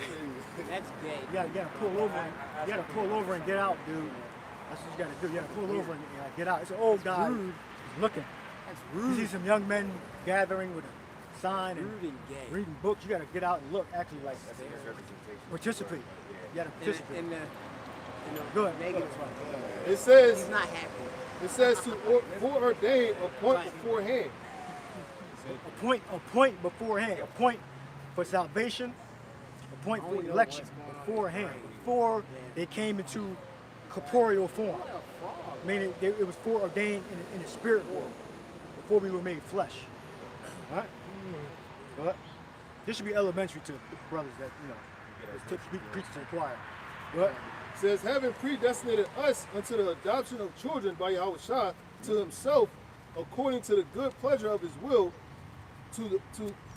[SPEAKER 4] That's gay.
[SPEAKER 5] you gotta pull over and and get out, dude. That's what you gotta do. You gotta pull over and get out. It's an old guy. He's looking.
[SPEAKER 4] That's rude.
[SPEAKER 5] You see some young men gathering with a sign and
[SPEAKER 4] Rude and gay.
[SPEAKER 5] reading books. You gotta get out and look. Actually, like participate. You gotta participate.
[SPEAKER 4] In the
[SPEAKER 5] Good.
[SPEAKER 4] negative.
[SPEAKER 3] It says,
[SPEAKER 4] He's not happy.
[SPEAKER 3] it says to foreordain, appoint beforehand.
[SPEAKER 5] Appoint beforehand. Appoint for salvation. Appoint for election beforehand. Before they came into corporeal form. Meaning it was foreordained in the spirit world. Before we were made flesh. Alright? But this should be elementary to brothers that, preachers in the choir. But
[SPEAKER 3] It says, having predestinated us unto the adoption of children by Yahweh Shah to himself, according to the good pleasure of his will, to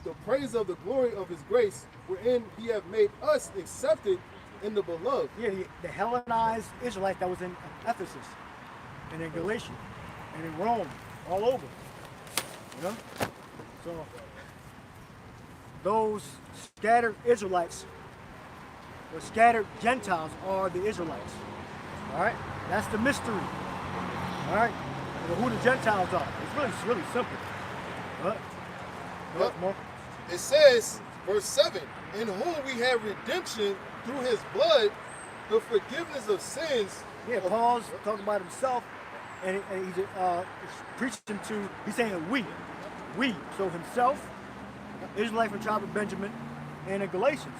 [SPEAKER 3] the praise of the glory of his grace, wherein he have made us accepted in the beloved.
[SPEAKER 5] yeah, the Hellenized Israelites that was in Ephesus and in Galatia and in Rome, all over. So those scattered Israelites or scattered Gentiles are the Israelites. Alright? That's the mystery. Alright? Who the Gentiles are. It's really simple. What more?
[SPEAKER 3] It says, verse 7, in whom we have redemption through his blood, the forgiveness of sins.
[SPEAKER 5] Yeah, Paul's talking about himself, and he's preaching to, he's saying we, so himself, Israelite from the tribe of Benjamin, and the Galatians,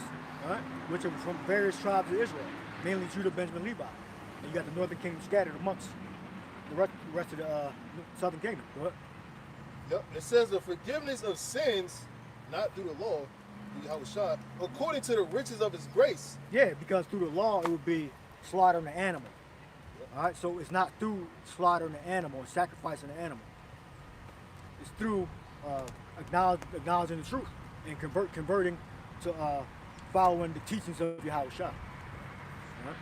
[SPEAKER 5] right, which are from various tribes of Israel, mainly Judah, Benjamin, Levi. And you got the northern kingdom scattered amongst the rest of the southern kingdom. Right?
[SPEAKER 3] Yep. It says the forgiveness of sins, not through the law, through Yahweh Shah, according to the riches of his grace.
[SPEAKER 5] Yeah, because through the law it would be slaughtering an animal. All right, so it's not through slaughtering an animal, sacrificing an animal. It's through acknowledging the truth and converting to following the teachings of Yahweh Shah. Right?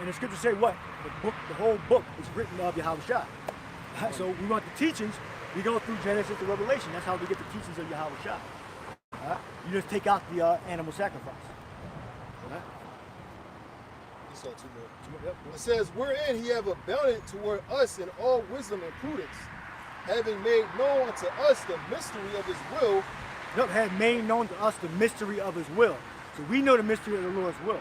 [SPEAKER 5] And the scriptures say what? The whole book is written of Yahweh Shah. Right? So we want the teachings. We go through Genesis to Revelation. That's how we get the teachings of Yahweh Shah. Right? You just take out the animal sacrifice. Right?
[SPEAKER 3] You saw two more. It says, wherein he have abounded toward us in all wisdom and prudence, having made known unto us the mystery of his will.
[SPEAKER 5] Nope, had made known to us the mystery of his will. So we know the mystery of the Lord's will.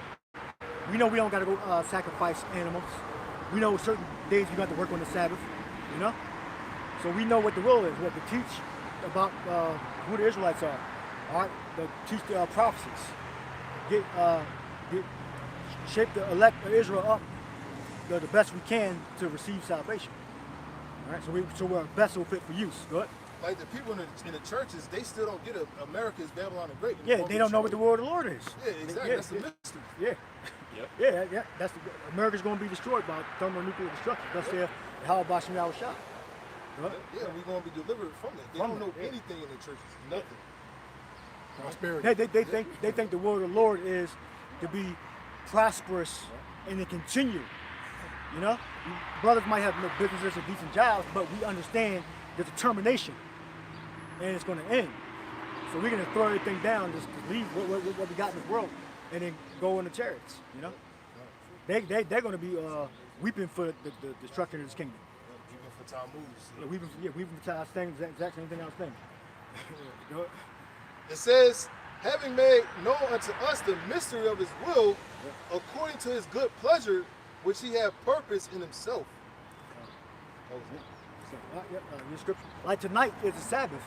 [SPEAKER 5] We know we don't got to go sacrifice animals. We know certain days we got to work on the Sabbath, So we know what the will is, what to teach about who the Israelites are. All right, to teach the prophecies. Shape the elect of Israel up the best we can to receive salvation. All right, so we're a vessel fit for use. Go ahead.
[SPEAKER 3] like the people in the churches, they still don't get it. America is Babylon the Great.
[SPEAKER 5] Yeah, they don't know what the word of the Lord is.
[SPEAKER 3] Yeah, exactly. That's the mystery.
[SPEAKER 5] Yeah.
[SPEAKER 1] Yep.
[SPEAKER 5] Yeah. That's America's going to be destroyed by thermonuclear destruction. That's there. How about Shemal Shah?
[SPEAKER 3] Yeah, we're going to be delivered from that. They don't know anything in the churches. Nothing.
[SPEAKER 5] Prosperity. They think the word of the Lord is to be prosperous and to continue. You know, brothers might have no businesses or decent jobs, but we understand there's a termination, and it's going to end. So we're going to throw everything down, just leave what we got in this world, and then go in the chariots. You know, they're going to be weeping for the destruction of this kingdom.
[SPEAKER 3] Weeping for time moves.
[SPEAKER 5] Weeping for time things, exact same thing I was thinking.
[SPEAKER 3] It says, having made known unto us the mystery of his will, according to his good pleasure, which he had purpose in himself.
[SPEAKER 5] Your scripture. Like tonight is a Sabbath.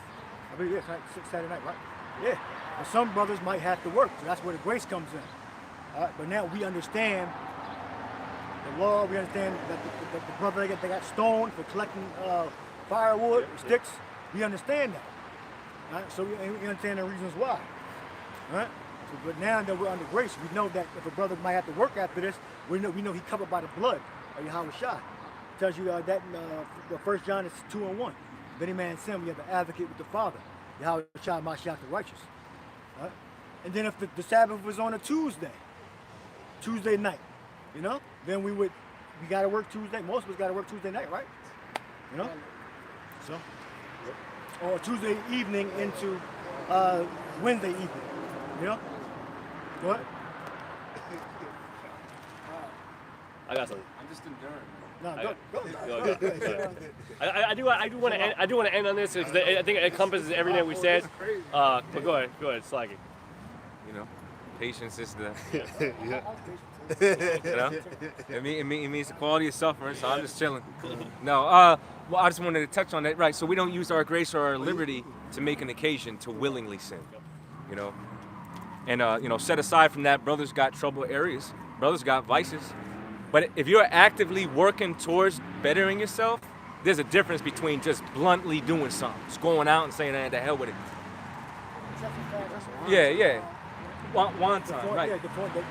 [SPEAKER 5] I believe it's Saturday night, right? Yeah. But some brothers might have to work, so that's where the grace comes in. But now we understand the law. We understand that the brother they got stoned for collecting firewood, sticks. We understand that. Right? So we understand the reasons why. Right? So, but now that we're under grace, we know that if a brother might have to work after this, we know he's covered by the blood of Yahweh Shai. Tells you that in 1 John is 2:1. If any man sin, we have an advocate with the Father, Yahweh Shai Mashiach the righteous. Right? And then if the Sabbath was on a Tuesday night, you know, then we got to work Tuesday. Most of us got to work Tuesday night, right? You know, so or Tuesday evening into Wednesday evening. You know, go ahead.
[SPEAKER 1] I got something.
[SPEAKER 4] I'm just enduring.
[SPEAKER 5] No, go.
[SPEAKER 1] I do want to end on this because I think it encompasses everything we said. But go ahead, Slaggy.
[SPEAKER 7] You know, patience is the. You know, it means the quality of suffering. So I'm just chilling. No, well, I just wanted to touch on that. Right. So we don't use our grace or our liberty to make an occasion to willingly sin. You know, and you know, set aside from that, brothers got trouble areas. Brothers got vices. But if you're actively working towards bettering yourself, there's a difference between just bluntly doing something, just going out and saying, "The hell with it." Yeah. One time, right?
[SPEAKER 5] Yeah, the point that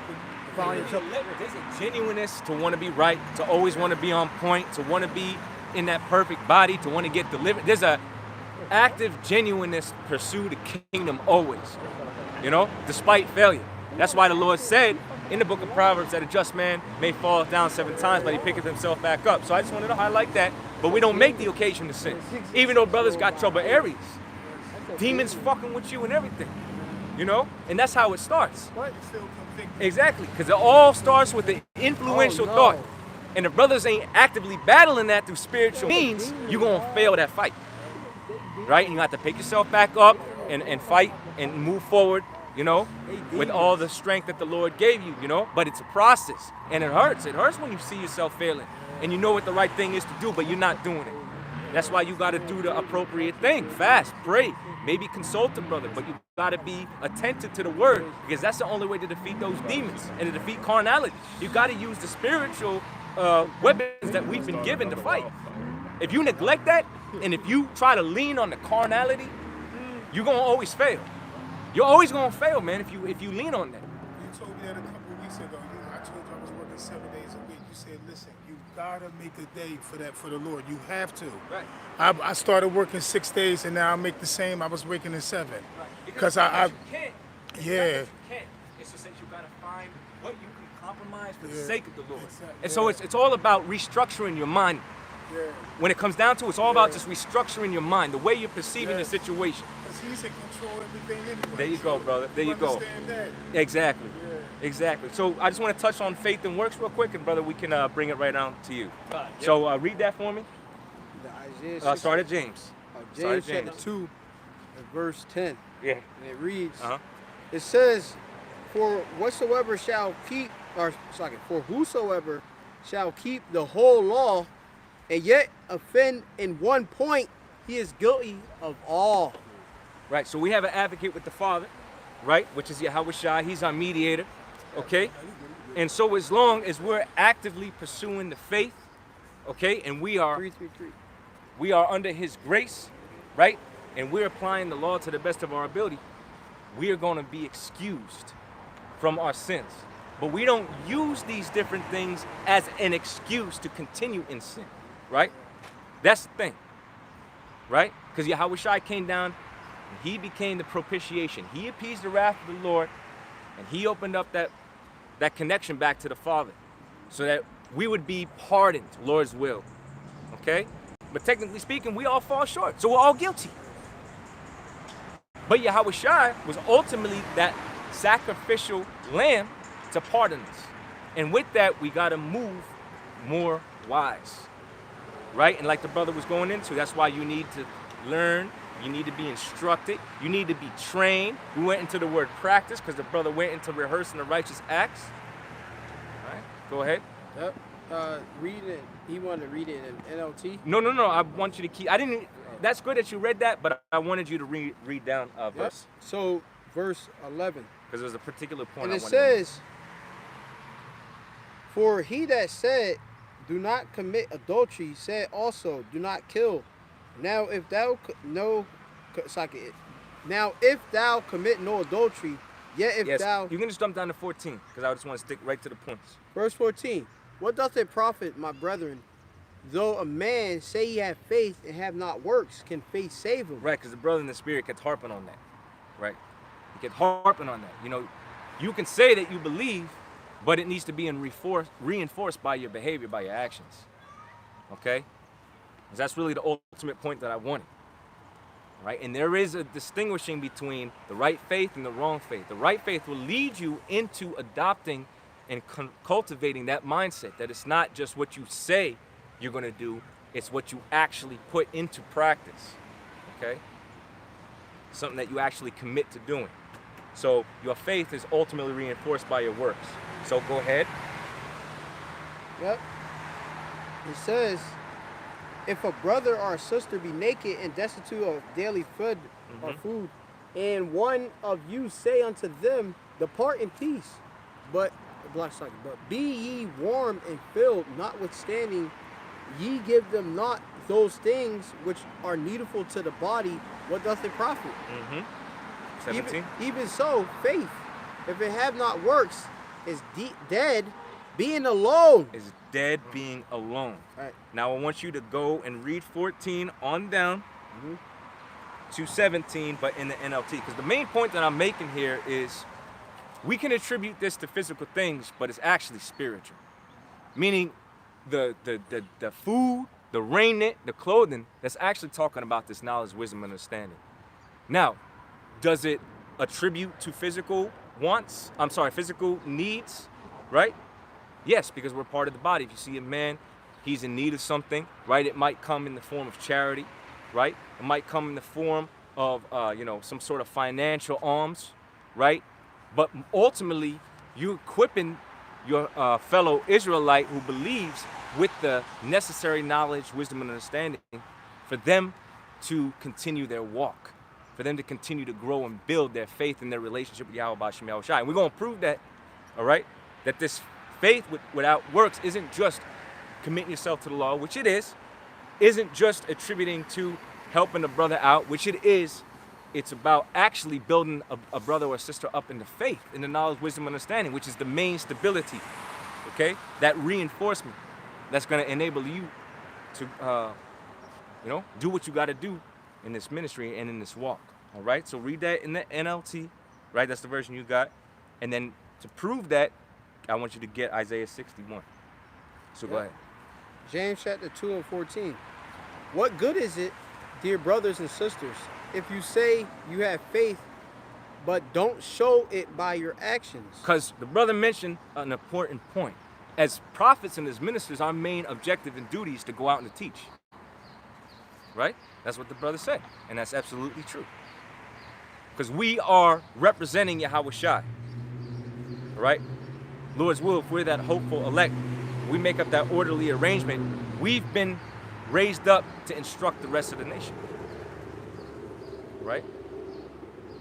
[SPEAKER 7] There's a genuineness to want to be right, to always want to be on point, to want to be in that perfect body, to want to get delivered. There's a active genuineness pursue the kingdom always, you know, despite failure. That's why the Lord said in the book of Proverbs that a just man may fall down 7 times, but he picketh himself back up. So I just wanted to highlight that. But we don't make the occasion to sin. Even though brothers got trouble areas. Demons fucking with you and everything. You know? And that's how it starts. Exactly. Because it all starts with the influential thought. And if brothers ain't actively battling that through spiritual means, you're going to fail that fight. Right? And you have to pick yourself back up and fight and move forward. You know, with all the strength that the Lord gave you, you know, but it's a process and it hurts. It hurts when you see yourself failing and you know what the right thing is to do, but you're not doing it. That's why you got to do the appropriate thing. Fast, pray, maybe consult a brother, but you got to be attentive to the word because that's the only way to defeat those demons and to defeat carnality. You got to use the spiritual weapons that we've been given to fight. If you neglect that and if you try to lean on the carnality, you're going to always fail. You're always gonna fail, man, if you lean on that.
[SPEAKER 6] You told me that a couple of weeks ago. I told you I was working 7 days a week. You said, listen, you gotta make a day for the Lord. You have to.
[SPEAKER 7] Right.
[SPEAKER 6] I started working 6 days and now I make the same. I was working in 7.
[SPEAKER 7] Right.
[SPEAKER 6] Because
[SPEAKER 7] you
[SPEAKER 6] I
[SPEAKER 7] can't. It's
[SPEAKER 6] yeah.
[SPEAKER 7] not that you can't. It's just that you gotta find what you can compromise for the sake of the Lord.
[SPEAKER 6] Exactly.
[SPEAKER 7] And so it's all about restructuring your mind.
[SPEAKER 6] Yeah.
[SPEAKER 7] When it comes down to it, it's all about just restructuring your mind, the way you're perceiving the situation.
[SPEAKER 6] Because he's in control of everything anyway.
[SPEAKER 7] There you go, brother. There you go.
[SPEAKER 6] Understand that.
[SPEAKER 7] Exactly.
[SPEAKER 6] Yeah.
[SPEAKER 7] Exactly. So I just want to touch on faith and works real quick, and brother, we can bring it right down to you. So read that for me. Start at James.
[SPEAKER 4] James chapter 2, verse 10.
[SPEAKER 7] Yeah.
[SPEAKER 4] And it reads, it says, for whosoever shall keep the whole law and yet offend in one point, he is guilty of all.
[SPEAKER 7] Right, so we have an advocate with the Father, right, which is Yahweh Shai. He's our mediator, okay? And so as long as we're actively pursuing the faith, okay, and we are under his grace, right? and we're applying the law to the best of our ability, we are going to be excused from our sins. But we don't use these different things as an excuse to continue in sin, right? That's the thing, right? Because Yahweh came down, and he became the propitiation. He appeased the wrath of the Lord, and he opened up that connection back to the Father so that we would be pardoned, Lord's will, okay? But technically speaking, we all fall short, so we're all guilty. But Yahweh was ultimately that sacrificial lamb to pardon us. And with that, we got to move more wise, right? And like the brother was going into, that's why you need to learn, you need to be instructed, you need to be trained. We went into the word practice because the brother went into rehearsing the righteous acts. All right, go ahead.
[SPEAKER 4] Yep. Read it. He wanted to read it in NLT.
[SPEAKER 7] No. I want you to keep. I didn't. That's good that you read that, but I wanted you to read down verse.
[SPEAKER 4] Yep. So verse 11.
[SPEAKER 7] Because there's a particular point.
[SPEAKER 4] And it says, "For he that said, do not commit adultery, said also, do not kill. Now if thou commit no adultery, yet if thou..."
[SPEAKER 7] You can just jump down to 14, because I just want to stick right to the points.
[SPEAKER 4] Verse 14. "What doth it profit, my brethren, though a man say he have faith and have not works, can faith save him?"
[SPEAKER 7] Right, because the brother in the spirit kept harping on that. Right? He kept harping on that. You know, you can say that you believe, but it needs to be reinforced by your behavior, by your actions. Okay? Because that's really the ultimate point that I wanted. Right? And there is a distinguishing between the right faith and the wrong faith. The right faith will lead you into adopting and cultivating that mindset, that it's not just what you say you're going to do, it's what you actually put into practice. Okay? Something that you actually commit to doing. So your faith is ultimately reinforced by your works. So go ahead.
[SPEAKER 4] Yep. It says, "If a brother or a sister be naked and destitute of daily food or food, and one of you say unto them, depart in peace, but be ye warmed and filled, notwithstanding ye give them not those things which are needful to the body, what doth it profit?"
[SPEAKER 7] 17.
[SPEAKER 4] Even so, faith, if it have not works, is dead, being alone.
[SPEAKER 7] Is dead being alone.
[SPEAKER 4] Right.
[SPEAKER 7] Now I want you to go and read 14 on down to 17, but in the NLT. Because the main point that I'm making here is we can attribute this to physical things, but it's actually spiritual. Meaning the food, the raiment, the clothing, that's actually talking about this knowledge, wisdom, and understanding. Now, does it attribute to physical wants? Physical needs, right? Yes, because we're part of the body. If you see a man, he's in need of something, right? It might come in the form of charity, right? It might come in the form of, some sort of financial alms, right? But ultimately, you're equipping your fellow Israelite who believes with the necessary knowledge, wisdom, and understanding for them to continue their walk, for them to continue to grow and build their faith in their relationship with Yahweh B'Shem Yahushua. And we're going to prove that, all right, that this faith without works isn't just committing yourself to the law, which it is, isn't just attributing to helping a brother out, which it is. It's about actually building a brother or sister up in the faith, in the knowledge, wisdom, and understanding, which is the main stability, okay? That reinforcement that's going to enable you to, do what you got to do in this ministry and in this walk, all right? So read that in the NLT, right? That's the version you got. And then to prove that, I want you to get Isaiah 61. So go ahead.
[SPEAKER 4] James chapter 2 and 14. "What good is it, dear brothers and sisters, if you say you have faith, but don't show it by your actions?"
[SPEAKER 7] Because the brother mentioned an important point. As prophets and as ministers, our main objective and duty is to go out and to teach. Right? That's what the brother said. And that's absolutely true. Because we are representing Yahweh Shai. Right? Lord's will, if we're that hopeful elect, we make up that orderly arrangement. We've been raised up to instruct the rest of the nation. Right?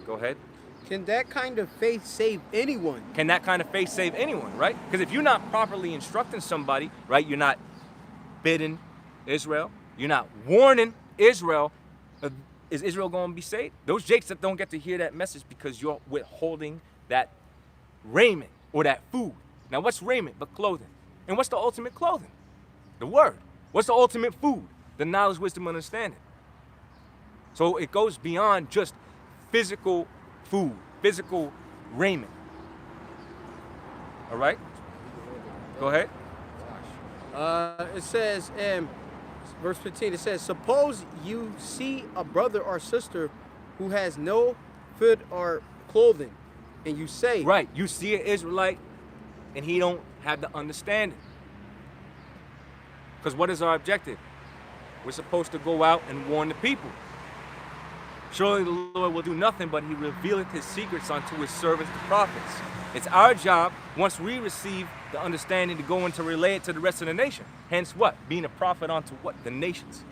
[SPEAKER 7] Go ahead.
[SPEAKER 4] Can that kind of faith save anyone?
[SPEAKER 7] Can that kind of faith save anyone, right? Because if you're not properly instructing somebody, right, you're not bidding Israel, you're not warning Israel, is Israel going to be saved? Those jakes that don't get to hear that message because you're withholding that raiment or that food. Now, what's raiment but clothing? And what's the ultimate clothing? The word. What's the ultimate food? The knowledge, wisdom, understanding. So it goes beyond just physical food, physical raiment. All right? Go ahead.
[SPEAKER 4] It says in verse 15, it says, suppose you see a brother or sister who has no food or clothing, and you say,
[SPEAKER 7] Right, you see an Israelite and he don't have the understanding. Because what is our objective? We're supposed to go out and warn the people. Surely the Lord will do nothing but he revealeth his secrets unto his servants, the prophets. It's our job, once we receive the understanding, to go and to relay it to the rest of the nation. Hence what? Being a prophet unto what? The nations.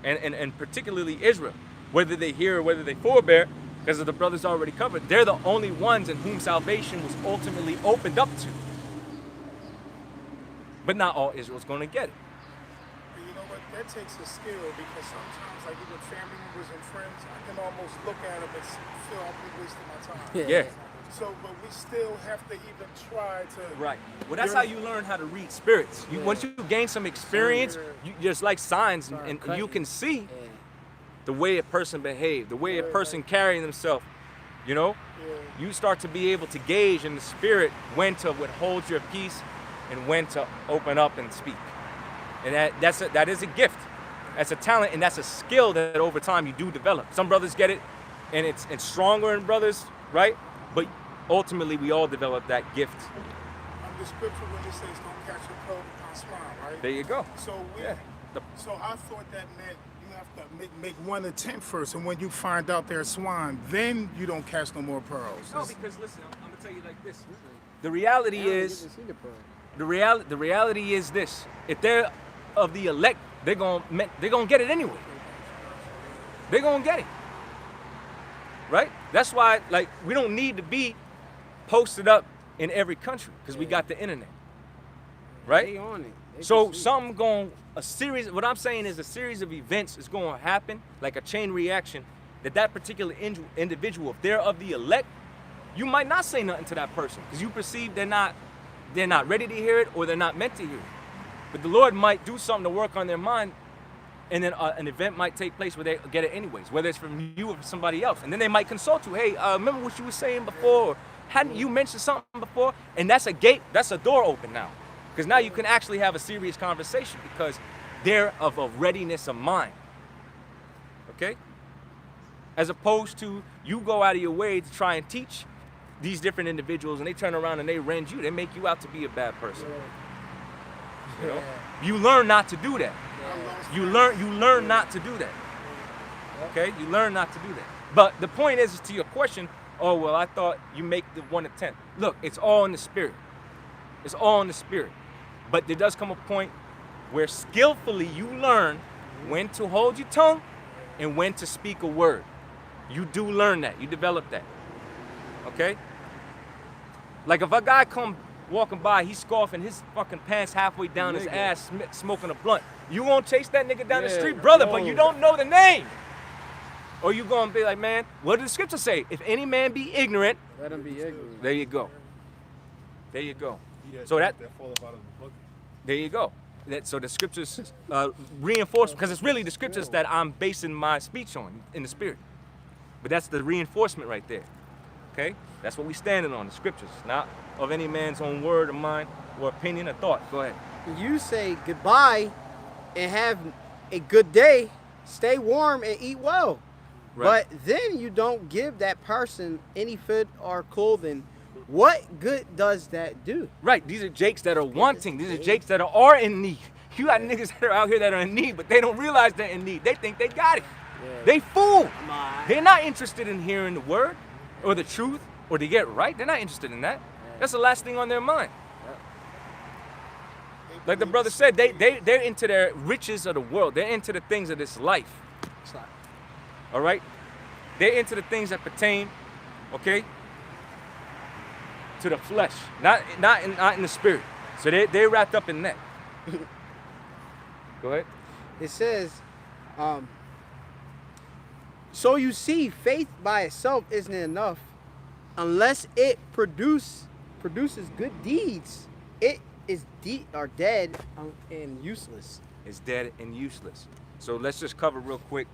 [SPEAKER 7] And particularly Israel. Whether they hear or whether they forbear, because of the brothers already covered, they're the only ones in whom salvation was ultimately opened up to. But not all Israel's going to get it.
[SPEAKER 6] And you know what? That takes a skill, because sometimes, like even family members and friends, I can almost look at them and feel I'm wasting my time.
[SPEAKER 7] Yeah.
[SPEAKER 6] So, but we still have to even try to.
[SPEAKER 7] Right. Well, that's how you learn how to read spirits. Once you gain some experience, you just like signs, and you can see the way a person behaved, the way a person carrying themselves. You know, you start to be able to gauge in the spirit when to withhold your peace and when to open up and speak. And that is a gift. That's a talent, and that's a skill that over time you do develop. Some brothers get it, and it's stronger in brothers, right? But ultimately, we all develop that gift.
[SPEAKER 6] The scripture when it says, "Don't catch a cold upon swine," right?
[SPEAKER 7] There you go.
[SPEAKER 6] So so I thought that meant you have to make one attempt first, and when you find out they're swine, then you don't catch no more pearls.
[SPEAKER 7] No, because listen, I'm gonna tell you like this. The reality is, the reality is this: if they're of the elect, they're gonna get it anyway. They're gonna get it, right? That's why, like, we don't need to be posted up in every country because we got the internet, right?
[SPEAKER 4] They on it. They
[SPEAKER 7] So
[SPEAKER 4] can see
[SPEAKER 7] something what I'm saying is a series of events is going to happen, like a chain reaction, that particular individual, if they're of the elect, you might not say nothing to that person because you perceive they're not ready to hear it or they're not meant to hear it. But the Lord might do something to work on their mind, and then an event might take place where they get it anyways, whether it's from you or from somebody else. And then they might consult you. Hey, remember what you were saying before? Hadn't you mentioned something before? And that's a gate, that's a door open now. Because now you can actually have a serious conversation because they're of a readiness of mind. Okay? As opposed to you go out of your way to try and teach these different individuals and they turn around and they rend you. They make you out to be a bad person. You know? You learn not to do that. You learn not to do that. Okay? You learn not to do that. But the point is to your question, oh, well, I thought you make the 1 to 10. Look, it's all in the spirit. It's all in the spirit. But there does come a point where skillfully you learn when to hold your tongue and when to speak a word. You do learn that. You develop that. Okay? Like if a guy come walking by, he's scoffing his fucking pants halfway down his ass, smoking a blunt. You won't chase that nigga down the street, brother, but you don't know the name. Or you gonna be like, man, what did the scripture say? If any man be ignorant,
[SPEAKER 4] let him be ignorant.
[SPEAKER 7] There you go. There you go.
[SPEAKER 8] Yeah,
[SPEAKER 7] So that
[SPEAKER 8] falleth out of the book.
[SPEAKER 7] there you go. So the scriptures reinforce, because it's really the scriptures that I'm basing my speech on in the spirit. But that's the reinforcement right there. Okay? That's what we standing on, the scriptures, not of any man's own word or mind or opinion or thought. Go ahead.
[SPEAKER 4] You say goodbye and have a good day, stay warm and eat well.
[SPEAKER 7] Right.
[SPEAKER 4] But then you don't give that person any food or clothing. What good does that do?
[SPEAKER 7] Right, these are jakes that are wanting. These are jakes that are in need. You got niggas that are out here that are in need, but they don't realize they're in need. They think they got it.
[SPEAKER 4] Yeah.
[SPEAKER 7] They fool. They're not interested in hearing the word or the truth or to get right. They're not interested in that. That's the last thing on their mind. Like the brother said, they're into their riches of the world. They're into the things of this life. All right? They're into the things that pertain, okay, to the flesh, not in the spirit. So they're wrapped up in that. Go ahead.
[SPEAKER 4] It says, So you see, faith by itself isn't enough unless it produces good deeds. It is dead and useless.
[SPEAKER 7] It's dead and useless. So let's just cover real quick,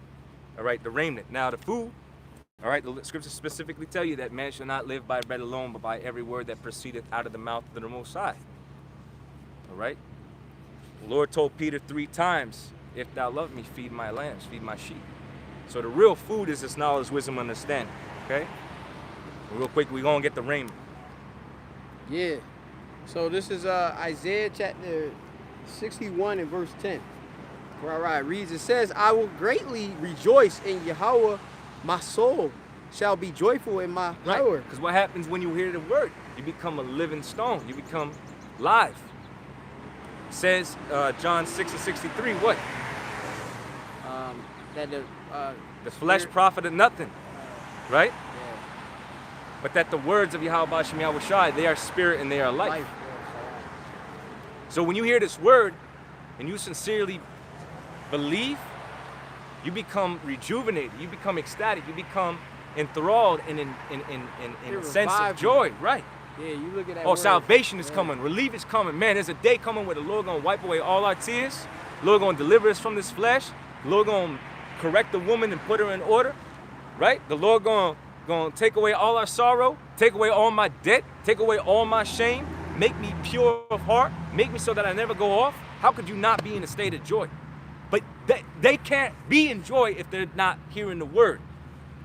[SPEAKER 7] all right, the raiment. Now the food, all right, the scriptures specifically tell you that man shall not live by bread alone, but by every word that proceedeth out of the mouth of the Most High. All right? The Lord told Peter 3 times, if thou love me, feed my lambs, feed my sheep. So the real food is this knowledge, wisdom, understanding, okay? And real quick, we're going to get the raiment.
[SPEAKER 4] Yeah. So this is Isaiah chapter 61 and verse 10. All right, reads, it says, I will greatly rejoice in Yahweh, my soul shall be joyful in my power.
[SPEAKER 7] Right, because what happens when you hear the word? You become a living stone. You become live. It says, John 6 and 63, what?
[SPEAKER 4] That
[SPEAKER 7] The flesh profited nothing, right?
[SPEAKER 4] Yeah.
[SPEAKER 7] But that the words of Yahweh Ba'ashem Yahweh Shai, they are spirit and they are life. So when you hear this word and you sincerely believe, you become rejuvenated, you become ecstatic, you become enthralled in a sense of joy, right?
[SPEAKER 4] Yeah, you look at that.
[SPEAKER 7] Oh,
[SPEAKER 4] word.
[SPEAKER 7] salvation is coming, relief is coming. Man, there's a day coming where the Lord gonna wipe away all our tears. The Lord gonna deliver us from this flesh. The Lord gonna correct the woman and put her in order, right? The Lord gonna take away all our sorrow, take away all my debt, take away all my shame, make me pure of heart, make me so that I never go off. How could you not be in a state of joy? But they can't be in joy if they're not hearing the word.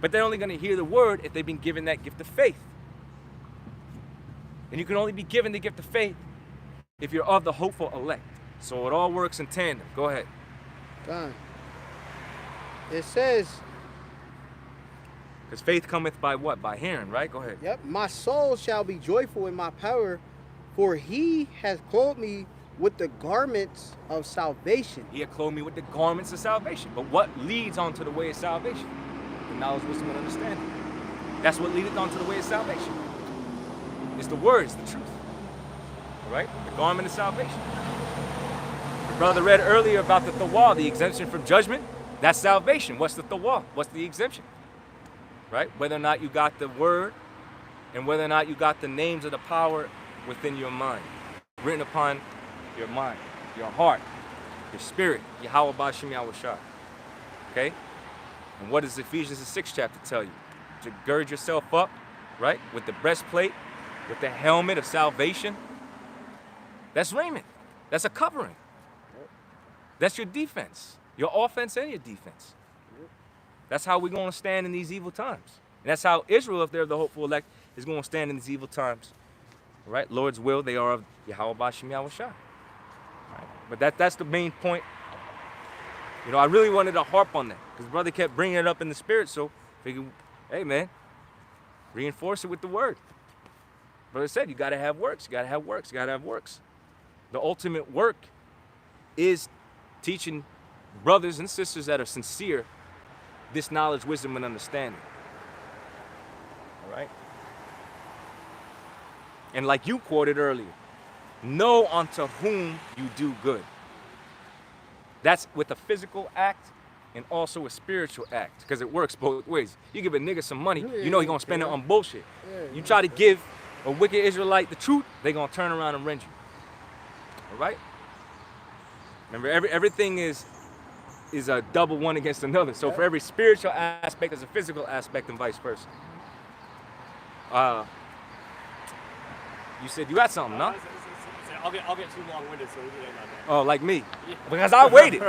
[SPEAKER 7] But they're only gonna hear the word if they've been given that gift of faith. And you can only be given the gift of faith if you're of the hopeful elect. So it all works in tandem. Go ahead.
[SPEAKER 4] Done. It says,
[SPEAKER 7] Because faith cometh by what? By hearing, right? Go ahead.
[SPEAKER 4] yep, my soul shall be joyful in my power, for he has clothed me with the garments of salvation.
[SPEAKER 7] He had clothed me with the garments of salvation. But what leads onto the way of salvation? The knowledge, wisdom, and understanding. That's what leadeth onto the way of salvation. It's the words, the truth. All right? The garment of salvation. The brother read earlier about the tawal, the exemption from judgment. That's salvation. What's the tawal? What's the exemption? Right? Whether or not you got the word and whether or not you got the names of the power within your mind. Written upon your mind, your heart, your spirit, Yahweh Ba'ashem Yahweh Shai. Okay? And what does Ephesians the 6th chapter tell you? To gird yourself up, right? With the breastplate, with the helmet of salvation. That's raiment. That's a covering. That's your defense. Your offense and your defense. That's how we're going to stand in these evil times. And that's how Israel, if they're the hopeful elect, is going to stand in these evil times. All right? Lord's will, they are of Yahweh Ba'ashem Yahweh Shai. Right? But that's the main point. You know, I really wanted to harp on that because brother kept bringing it up in the spirit. So I figured, hey, man, reinforce it with the word. Brother said, you got to have works. You got to have works. You got to have works. The ultimate work is teaching brothers and sisters that are sincere this knowledge, wisdom, and understanding. All right? And like you quoted earlier, know unto whom you do good. That's with a physical act and also a spiritual act, because it works both ways. You give a nigga some money, you know he's gonna spend it on bullshit. You try to give a wicked Israelite the truth, they gonna turn around and rend you. All right? Remember, everything is a double one against another. So for every spiritual aspect, there's a physical aspect and vice versa. You said you got something, no?
[SPEAKER 1] I'll get too long-winded, so we can end on that.
[SPEAKER 7] Oh, like me?
[SPEAKER 1] Yeah.
[SPEAKER 7] Because I waited.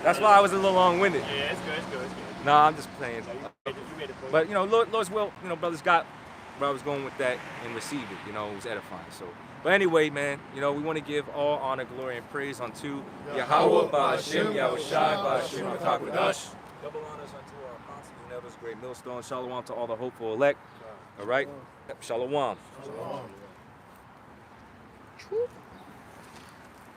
[SPEAKER 7] That's why I was a little long-winded.
[SPEAKER 1] Yeah, it's good.
[SPEAKER 7] No, I'm just playing.
[SPEAKER 1] You made a point.
[SPEAKER 7] But, you know, Lord's will, you know, brothers got where I was going with that and received it. You know, it was edifying. So, but anyway, man, you know, we want to give all honor, glory, and praise unto Yahweh, Ba'ashem, Yahweh Shai, Ba'ashem, Atakwadash. Double honors unto our apostles and elders, great millstone. Shalom to all the hopeful elect. All right? Shalom.
[SPEAKER 3] Shalom.